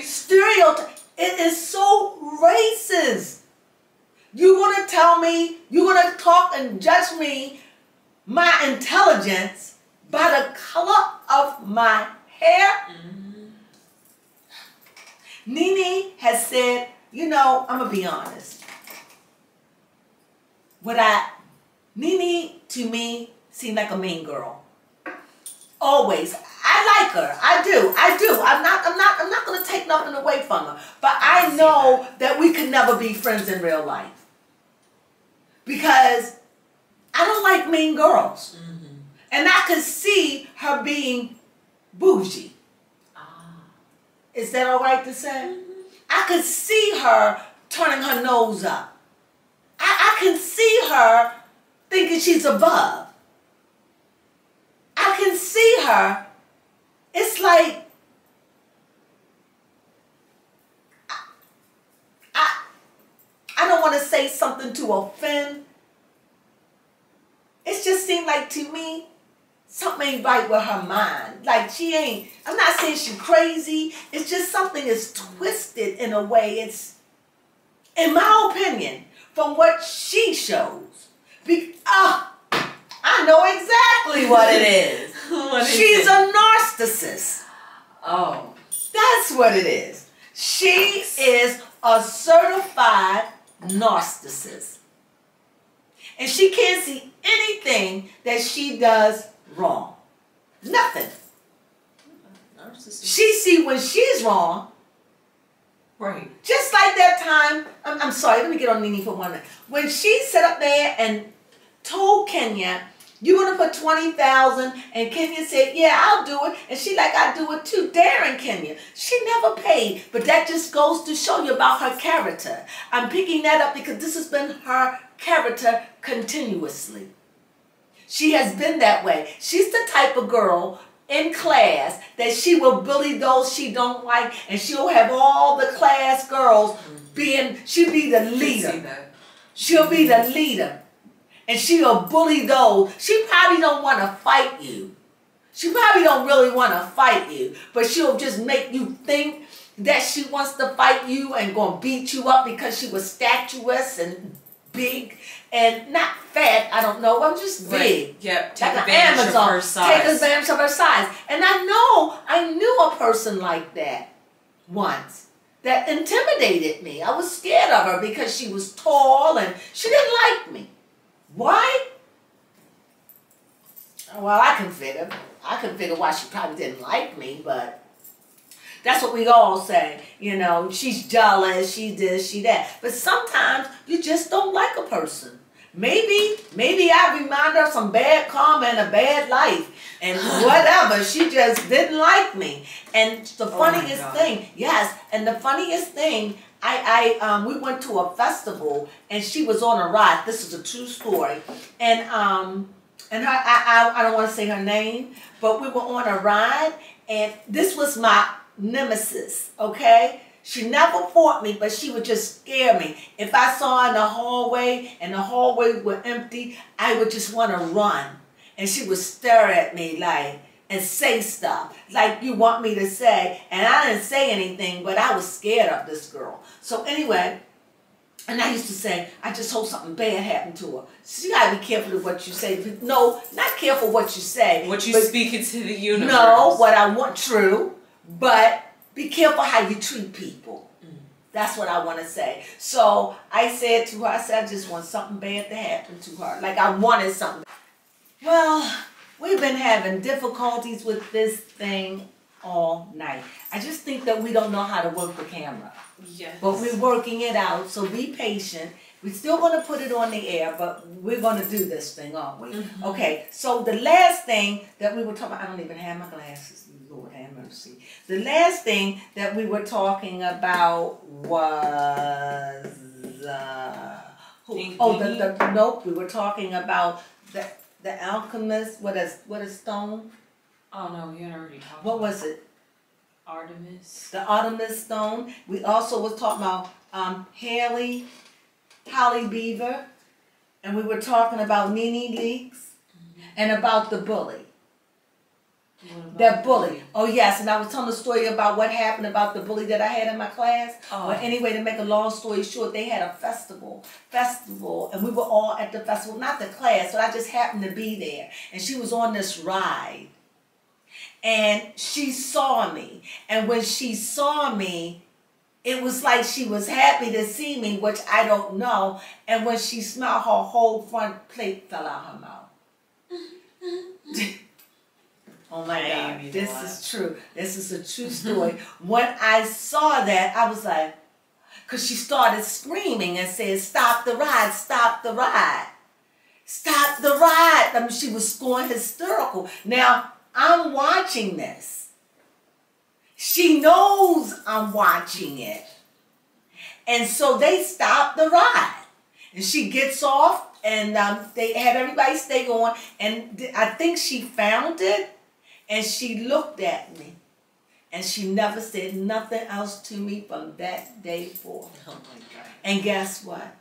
stereotype, it is so racist. You gonna tell me, you gonna talk and judge me, my intelligence, by the color of my hair? NeNe has said, you know, I'm gonna be honest. NeNe to me seemed like a mean girl. Always. I like her. I do. I'm not gonna take nothing away from her. But I know that we could never be friends in real life. Because I don't like mean girls. And I could see her being bougie. Is that all right to say? I could see her turning her nose up. I can see her thinking she's above. I can see her. It's like, I don't want to say something to offend. It just seemed like to me, something ain't right with her mind. Like she ain't, I'm not saying she's crazy. It's just something is twisted in a way. It's, in my opinion, from what she shows. I know exactly what it is. She's a narcissist. Oh. That's what it is. She is a certified narcissist. And she can't see anything that she does wrong. Nothing. She see when she's wrong. Right. Just like that time, I'm sorry, let me get on NeNe for 1 minute. When she sat up there and told Kenya, you're going to put $20,000, and Kenya said, yeah, I'll do it. And she like, I do it too, daring Kenya. She never paid, but that just goes to show you about her character. I'm picking that up because this has been her character continuously. She has been that way. She's the type of girl in class that she will bully those she don't like, and she'll have all the class girls she'll be the leader. She'll be the leader. And she'll bully those. She probably don't want to fight you. She probably don't really want to fight you, but she'll just make you think that she wants to fight you and gonna beat you up because she was statuesque and big and not fat. I don't know. I'm just big. Right. Yep. Take like advantage an Amazon. of her size. Take advantage of her size. And I knew a person like that once that intimidated me. I was scared of her because she was tall and she didn't like me. Why? Well, I can figure why she probably didn't like me, but that's what we all say. You know, she's jealous, she this, she that. But sometimes you just don't like a person. Maybe I remind her of some bad karma and a bad life. And whatever, she just didn't like me. And the funniest thing, the funniest thing, we went to a festival and she was on a ride. This is a true story. And I don't want to say her name, but we were on a ride and this was my nemesis, okay? She never fought me, but she would just scare me. If I saw her in the hallway and the hallway was empty, I would just want to run. And she would stare at me like, and say stuff like you want me to say. And I didn't say anything, but I was scared of this girl. So anyway, and I used to say, I just hope something bad happened to her. So you gotta be careful of what you say. No, not careful what you say. What you speak into the universe. No, what I want, true, but be careful how you treat people. That's what I want to say. So I said to her, I just want something bad to happen to her. Like I wanted something. Well, we've been having difficulties with this thing all night. I just think that we don't know how to work the camera. Yes. But we're working it out, so be patient. We're still going to put it on the air, but we're going to do this thing, aren't we? Mm-hmm. Okay, so the last thing that we were talking about, I don't even have my glasses. Lord have mercy. The last thing that we were talking about was... nope, we were talking about the alchemist. What is stone? Oh no, you had already talked. What was it? Artemis. The Artemis stone. We also was talking about Hailey Bieber, and we were talking about NeNe leaks and about the bully. That bully. Oh yes, and I was telling a story about what happened about the bully that I had in my class. Oh. But anyway, to make a long story short, they had a festival, and we were all at the festival, not the class, but I just happened to be there. And she was on this ride, and she saw me. And when she saw me, it was like she was happy to see me, which I don't know. And when she smiled, her whole front plate fell out her mouth. Oh my God, this is true. This is a true story. When I saw that, I was like, because she started screaming and said, "Stop the ride, stop the ride, stop the ride." I mean, she was going hysterical. Now, I'm watching this. She knows I'm watching it. And so they stopped the ride. And she gets off, and they had everybody stay on. And I think she found it. And she looked at me, and she never said nothing else to me from that day forth. Oh my God. And guess what?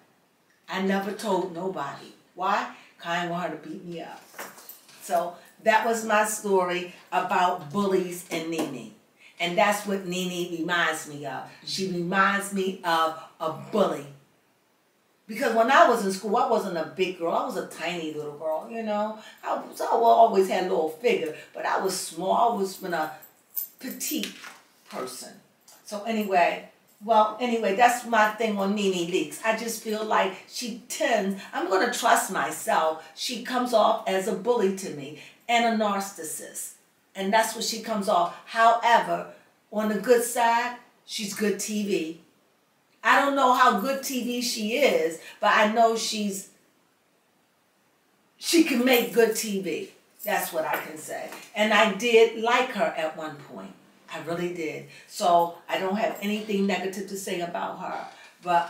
I never told nobody. Why? Because I didn't want her to beat me up. So that was my story about bullies and NeNe. And that's what NeNe reminds me of. She reminds me of a bully. Because when I was in school, I wasn't a big girl. I was a tiny little girl, you know. I always had a little figure, but I was small. I was a petite person. So anyway, that's my thing on NeNe Leakes. I just feel like I'm going to trust myself. She comes off as a bully to me and a narcissist. And that's what she comes off. However, on the good side, she's good TV. I don't know how good TV she is, but I know she can make good TV. That's what I can say. And I did like her at one point. I really did. So I don't have anything negative to say about her. But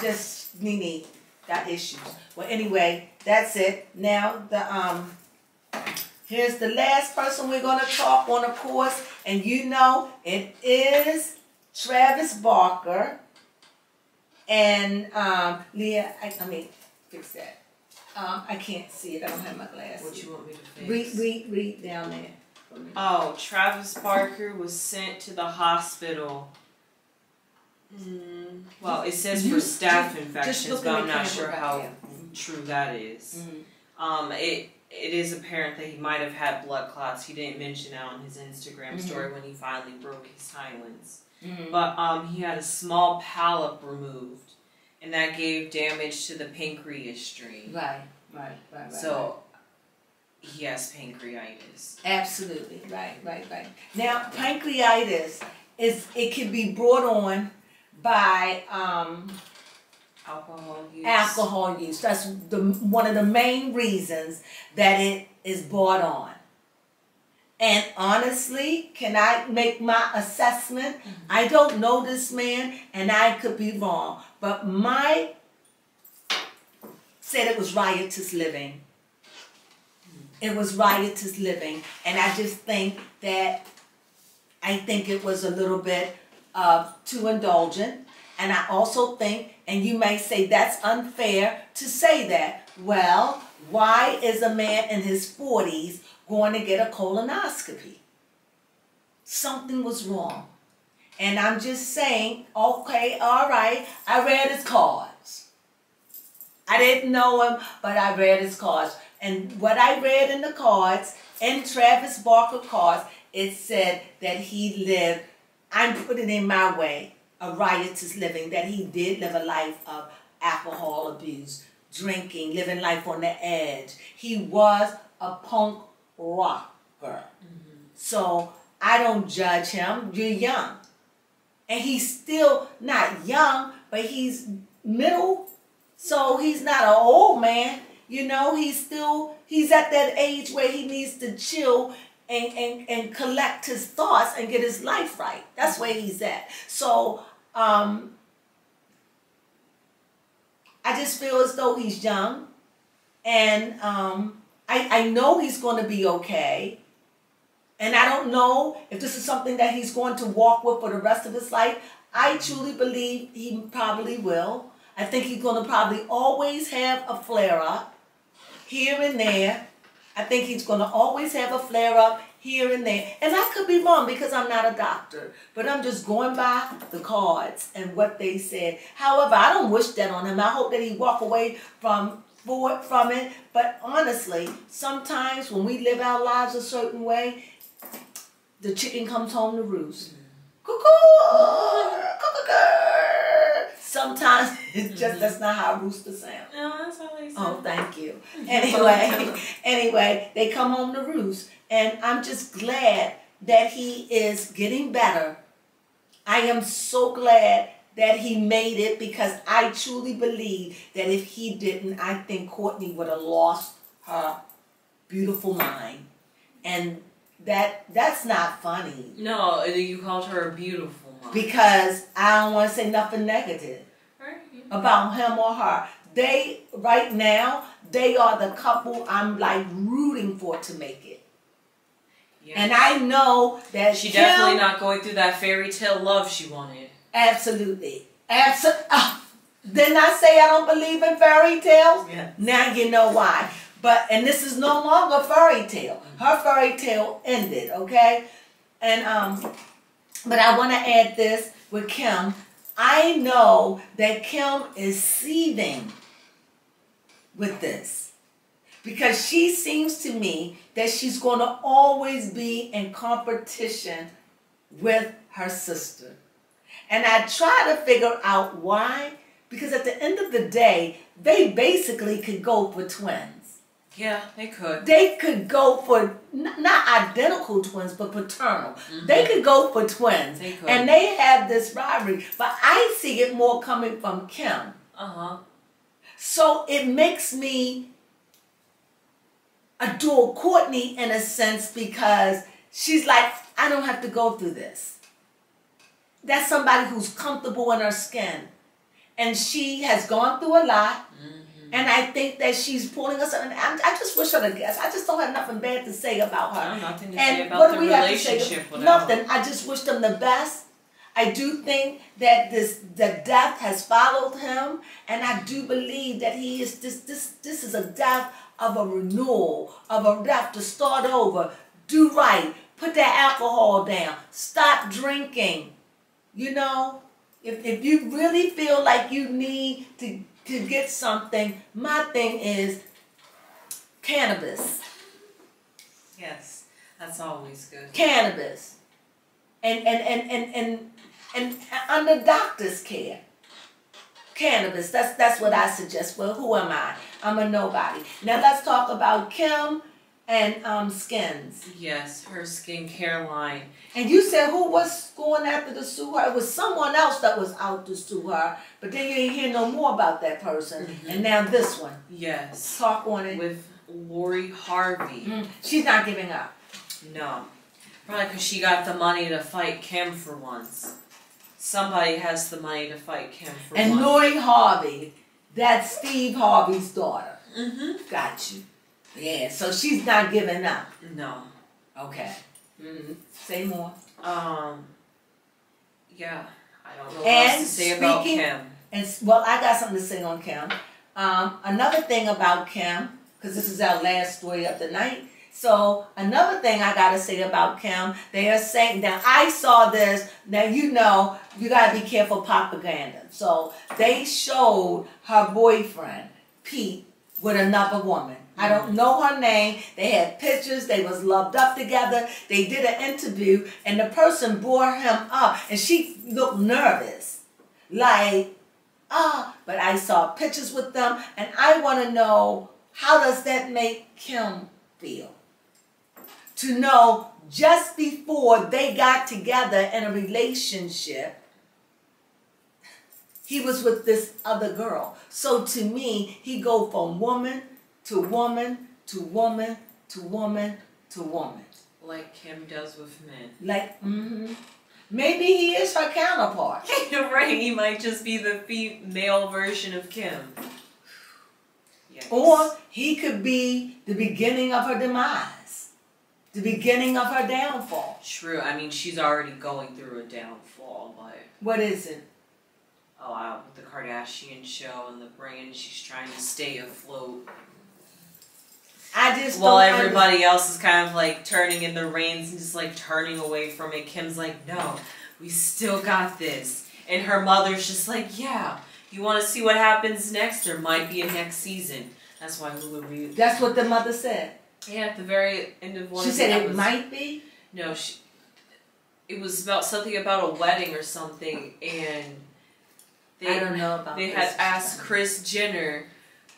just NeNe got issues. Well, anyway, that's it. Now here's the last person we're going to talk on the course, and you know it is Travis Barker and Leah. Fix that. I can't see it. I don't have my glasses. What you want me to fix? Read down there. Oh, Travis Barker was sent to the hospital. Well, it says for staph infections, but I'm not sure how true that is. It is apparent that he might have had blood clots. He didn't mention that on his Instagram story when he finally broke his silence. But he had a small polyp removed, and that gave damage to the pancreas stream. Right. So he has pancreatitis. Absolutely. Right. Now, pancreatitis it can be brought on by alcohol use. That's one of the main reasons that it is brought on. And honestly, can I make my assessment? I don't know this man, and I could be wrong. But said it was riotous living. It was riotous living. And I just think that, it was a little bit too indulgent. And I also think, and you may say that's unfair to say that. Well, why is a man in his 40s going to get a colonoscopy? Something was wrong. And I'm just saying, okay, all right, I read his cards. I didn't know him, but I read his cards. And what I read in the cards, in Travis Barker cards, it said that he lived, I'm putting it in my way, a riotous living, that he did live a life of alcohol abuse, drinking, living life on the edge. He was a punk rocker. So I don't judge him. You're young. And he's still not young, but he's middle. So he's not an old man. You know, he's at that age where he needs to chill and collect his thoughts and get his life right. That's where he's at. So I just feel as though he's young. And I know he's going to be okay. And I don't know if this is something that he's going to walk with for the rest of his life. I truly believe he probably will. I think he's going to probably always have a flare-up here and there. I think he's going to always have a flare-up here and there. And I could be wrong because I'm not a doctor. But I'm just going by the cards and what they said. However, I don't wish that on him. I hope that he walk away from it. But honestly, sometimes when we live our lives a certain way, the chicken comes home to roost. Cuckoo! Sometimes it's just that's not how roosters sound. No, that's how they sound. Oh, thank you. Anyway, they come home to roost, and I'm just glad that he is getting better. I am so glad that he made it because I truly believe that if he didn't, I think Courtney would have lost her beautiful mind, and that's not funny. No, you called her a beautiful mom. Because I don't want to say nothing negative about him or her. They, right now, they are the couple I'm like rooting for to make it. Yes. And I know that she definitely not going through that fairy tale love she wanted. Absolutely. Didn't I say I don't believe in fairy tales? Yes. Now you know why. And this is no longer fairy tale. Her fairy tale ended, okay? And but I want to add this with Kim. I know that Kim is seething with this because she seems to me that she's going to always be in competition with her sister. And I try to figure out why, because at the end of the day, they basically could go for twins. Yeah, they could. They could go for, not identical twins, but paternal. Mm-hmm. They could go for twins. They could. And they have this rivalry. But I see it more coming from Kim. Uh-huh. So it makes me adore Courtney in a sense because she's like, I don't have to go through this. That's somebody who's comfortable in her skin. And she has gone through a lot. Mm-hmm. And I think that she's pulling us, and I just wish her the best. I just don't have nothing bad to say about her. No, nothing to say about the relationship. Nothing. I just wish them the best. I do think that the death has followed him, and I do believe that he is this is a death of a renewal, of a death to start over, do right, put that alcohol down, stop drinking. You know, if you really feel like you need to get something, my thing is cannabis. Yes, that's always good. Cannabis. And under doctor's care. Cannabis. That's what I suggest. Well, who am I? I'm a nobody. Now let's talk about Kim and Skins. Yes, her skincare line. And you said who was going after to sue her? It was someone else that was out to sue her, but then you didn't hear no more about that person. Mm-hmm. And now this one. Yes. Talk on it. With Lori Harvey. Mm. She's not giving up. No. Probably because she got the money to fight Kim for once. Somebody has the money to fight Kim for once. And Lori Harvey, that's Steve Harvey's daughter. Mm-hmm. Got you. Yeah, so she's not giving up. No. Okay. Mm-hmm. Say more. Yeah. I don't know what else to say about Kim. Well, I got something to say on Kim. Another thing about Kim, because this is our last story of the night. So another thing I got to say about Kim, they are saying, now I saw this, now you know, you got to be careful propaganda. So they showed her boyfriend, Pete, with another woman. I don't know her name. They had pictures. They was loved up together. They did an interview, and the person bore him up, and she looked nervous. Like, but I saw pictures with them, and I want to know, how does that make Kim feel? To know just before they got together in a relationship, he was with this other girl. So to me, he go from woman to woman to woman to woman to woman. Like Kim does with men. Like, maybe he is her counterpart. You're right, he might just be the female version of Kim. Yes. Or he could be the beginning of her demise. The beginning of her downfall. True, I mean, she's already going through a downfall, but... What is it? Oh, with the Kardashian show and the brand, she's trying to stay afloat. I I just while don't everybody else is kind of like turning in the reins and just like turning away from it, Kim's like, no, we still got this. And her mother's just like, yeah, you want to see what happens next? There might be a next season. That's why we would read. That's what the mother said. Yeah, at the very end of one. She said it might be. No, it was about something about a wedding or something, and I don't know about. They had asked Kris Jenner,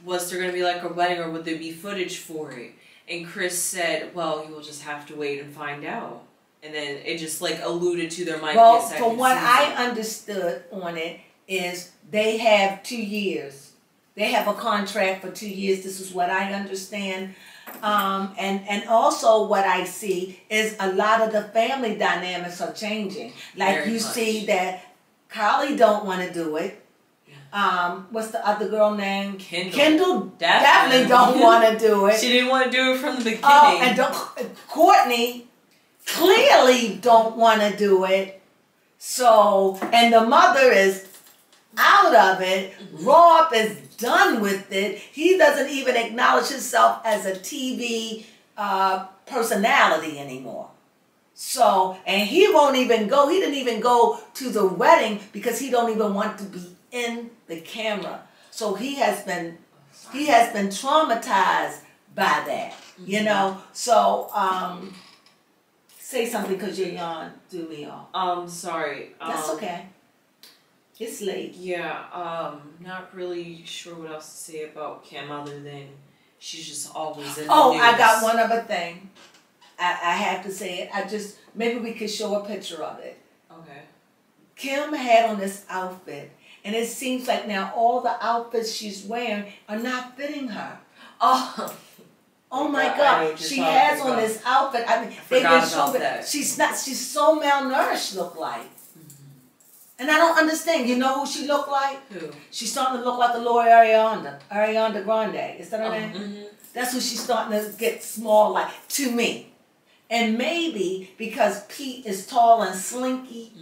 was there going to be like a wedding or would there be footage for it? And Kris said, well, you will just have to wait and find out. And then it just like alluded to there might be a second from what season. I understood on it is they have 2 years. They have a contract for 2 years. This is what I understand. And also what I see is a lot of the family dynamics are changing. Like Very you much. see that Kylie don't want to do it. What's the other girl name? Kendall definitely don't want to do it. She didn't want to do it from the beginning. Oh, and Courtney clearly don't want to do it. So, and the mother is out of it. Rob is done with it. He doesn't even acknowledge himself as a TV personality anymore. So, and he won't even go. He didn't even go to the wedding because he don't even want to be in the camera. So he has been traumatized by that. You know. So, say something because your yawn threw me off. Sorry. That's okay. It's late. Yeah, not really sure what else to say about Kim other than she's just always in the news. I got one other thing. I have to say it. Maybe we could show a picture of it. Okay. Kim had on this outfit, and it seems like now all the outfits she's wearing are not fitting her. Oh my God! She has on this outfit. I mean, they've been showing that she's so malnourished. Look like. And I don't understand. You know who she looked like? Who? She's starting to look like a little Ariana Grande. Is that her name? Mm-hmm. That's who she's starting to get small like, to me. And maybe because Pete is tall and slinky,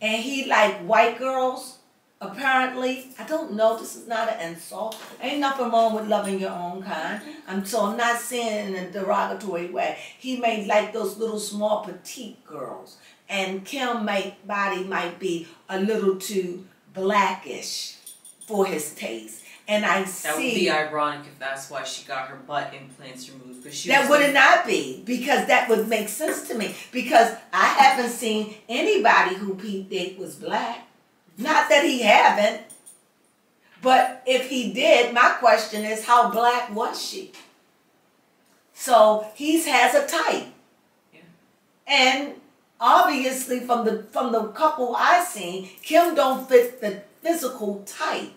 and he like white girls, apparently. I don't know. This is not an insult. Ain't nothing wrong with loving your own kind. I'm not saying in a derogatory way. He may like those little small petite girls. And Kim's body might be a little too blackish for his taste. And I see... That would be ironic if that's why she got her butt implants removed. That would it not be. Because that would make sense to me. Because I haven't seen anybody who Pete Dick was black. Not that he haven't. But if he did, my question is, how black was she? So, he has a type. Yeah. And... obviously, from the couple I seen, Kim don't fit the physical type.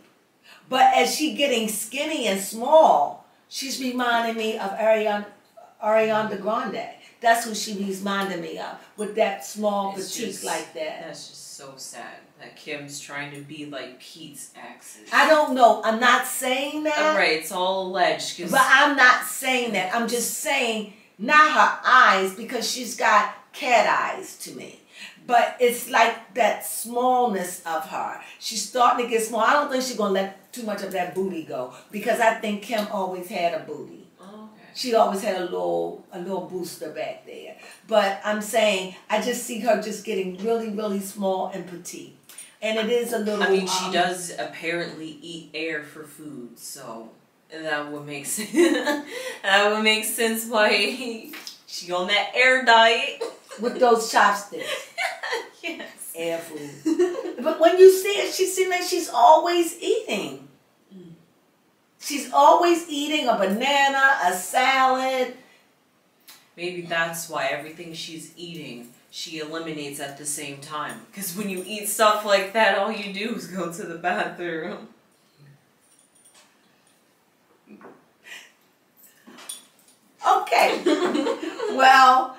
But as she getting skinny and small, she's reminding me of Ariana Grande. That's who she reminding me of, with that small petite like that. That's just so sad that Kim's trying to be like Pete's exes. I don't know. I'm not saying that. Right, it's all alleged. But I'm not saying that. I'm just saying, not her eyes, because she's got cat eyes to me. But it's like that smallness of her. She's starting to get small. I don't think she's going to let too much of that booty go. Because I think Kim always had a booty. Oh, okay. She always had a little booster back there. But I'm saying, I just see her just getting really, really small and petite. And it is a little... I mean, she does apparently eat air for food. So that would make sense. That would make sense why she on that air diet. With those chopsticks. Yes. Air food. But when you see it, she seems like she's always eating. She's always eating a banana, a salad. Maybe that's why everything she's eating, she eliminates at the same time. Because when you eat stuff like that, all you do is go to the bathroom. Okay. Well...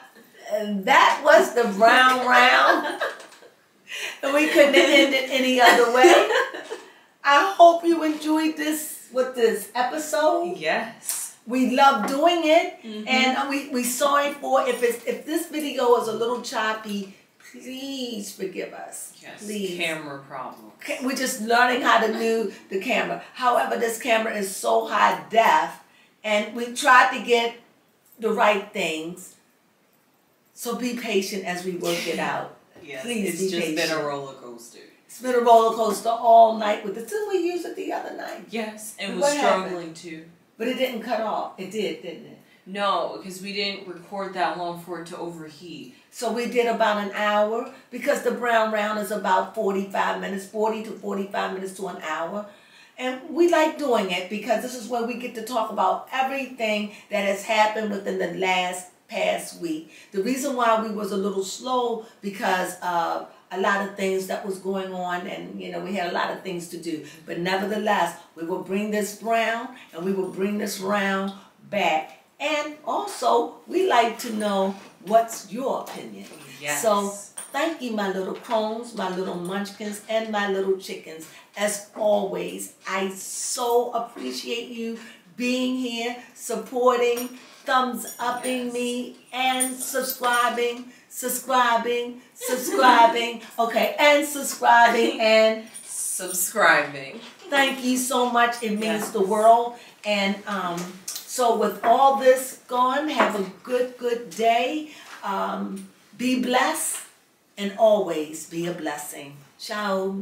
that was the round. And we couldn't end it any other way. I hope you enjoyed this episode. Yes. We love doing it. And we sorry for if this video is a little choppy, please forgive us. Yes. Please. Camera problem. We're just learning how to do the camera. However, this camera is so high def, and we tried to get the right things. So be patient as we work it out. Yes, Please it's be just patient. been a roller coaster. It's been a roller coaster all night with it. Didn't we use it the other night? Yes, and What was happened? struggling to. But it didn't cut off. It did, didn't it? No, because we didn't record that long for it to overheat. So we did about an hour because the brown round is about 45 minutes, 40 to 45 minutes to an hour. And we like doing it because this is where we get to talk about everything that has happened within the past week. The reason why we was a little slow because of a lot of things that was going on, and you know, we had a lot of things to do. But nevertheless, we will bring this round and we will bring this round back. And also, we like to know what's your opinion. Yes. So thank you, my little crones, my little munchkins, and my little chickens. As always, I so appreciate you being here, supporting, thumbs upping me, and subscribing, and subscribing, and subscribing. Thank you so much. It means the world. And so with all this gone, have a good day. Be blessed and always be a blessing. Ciao.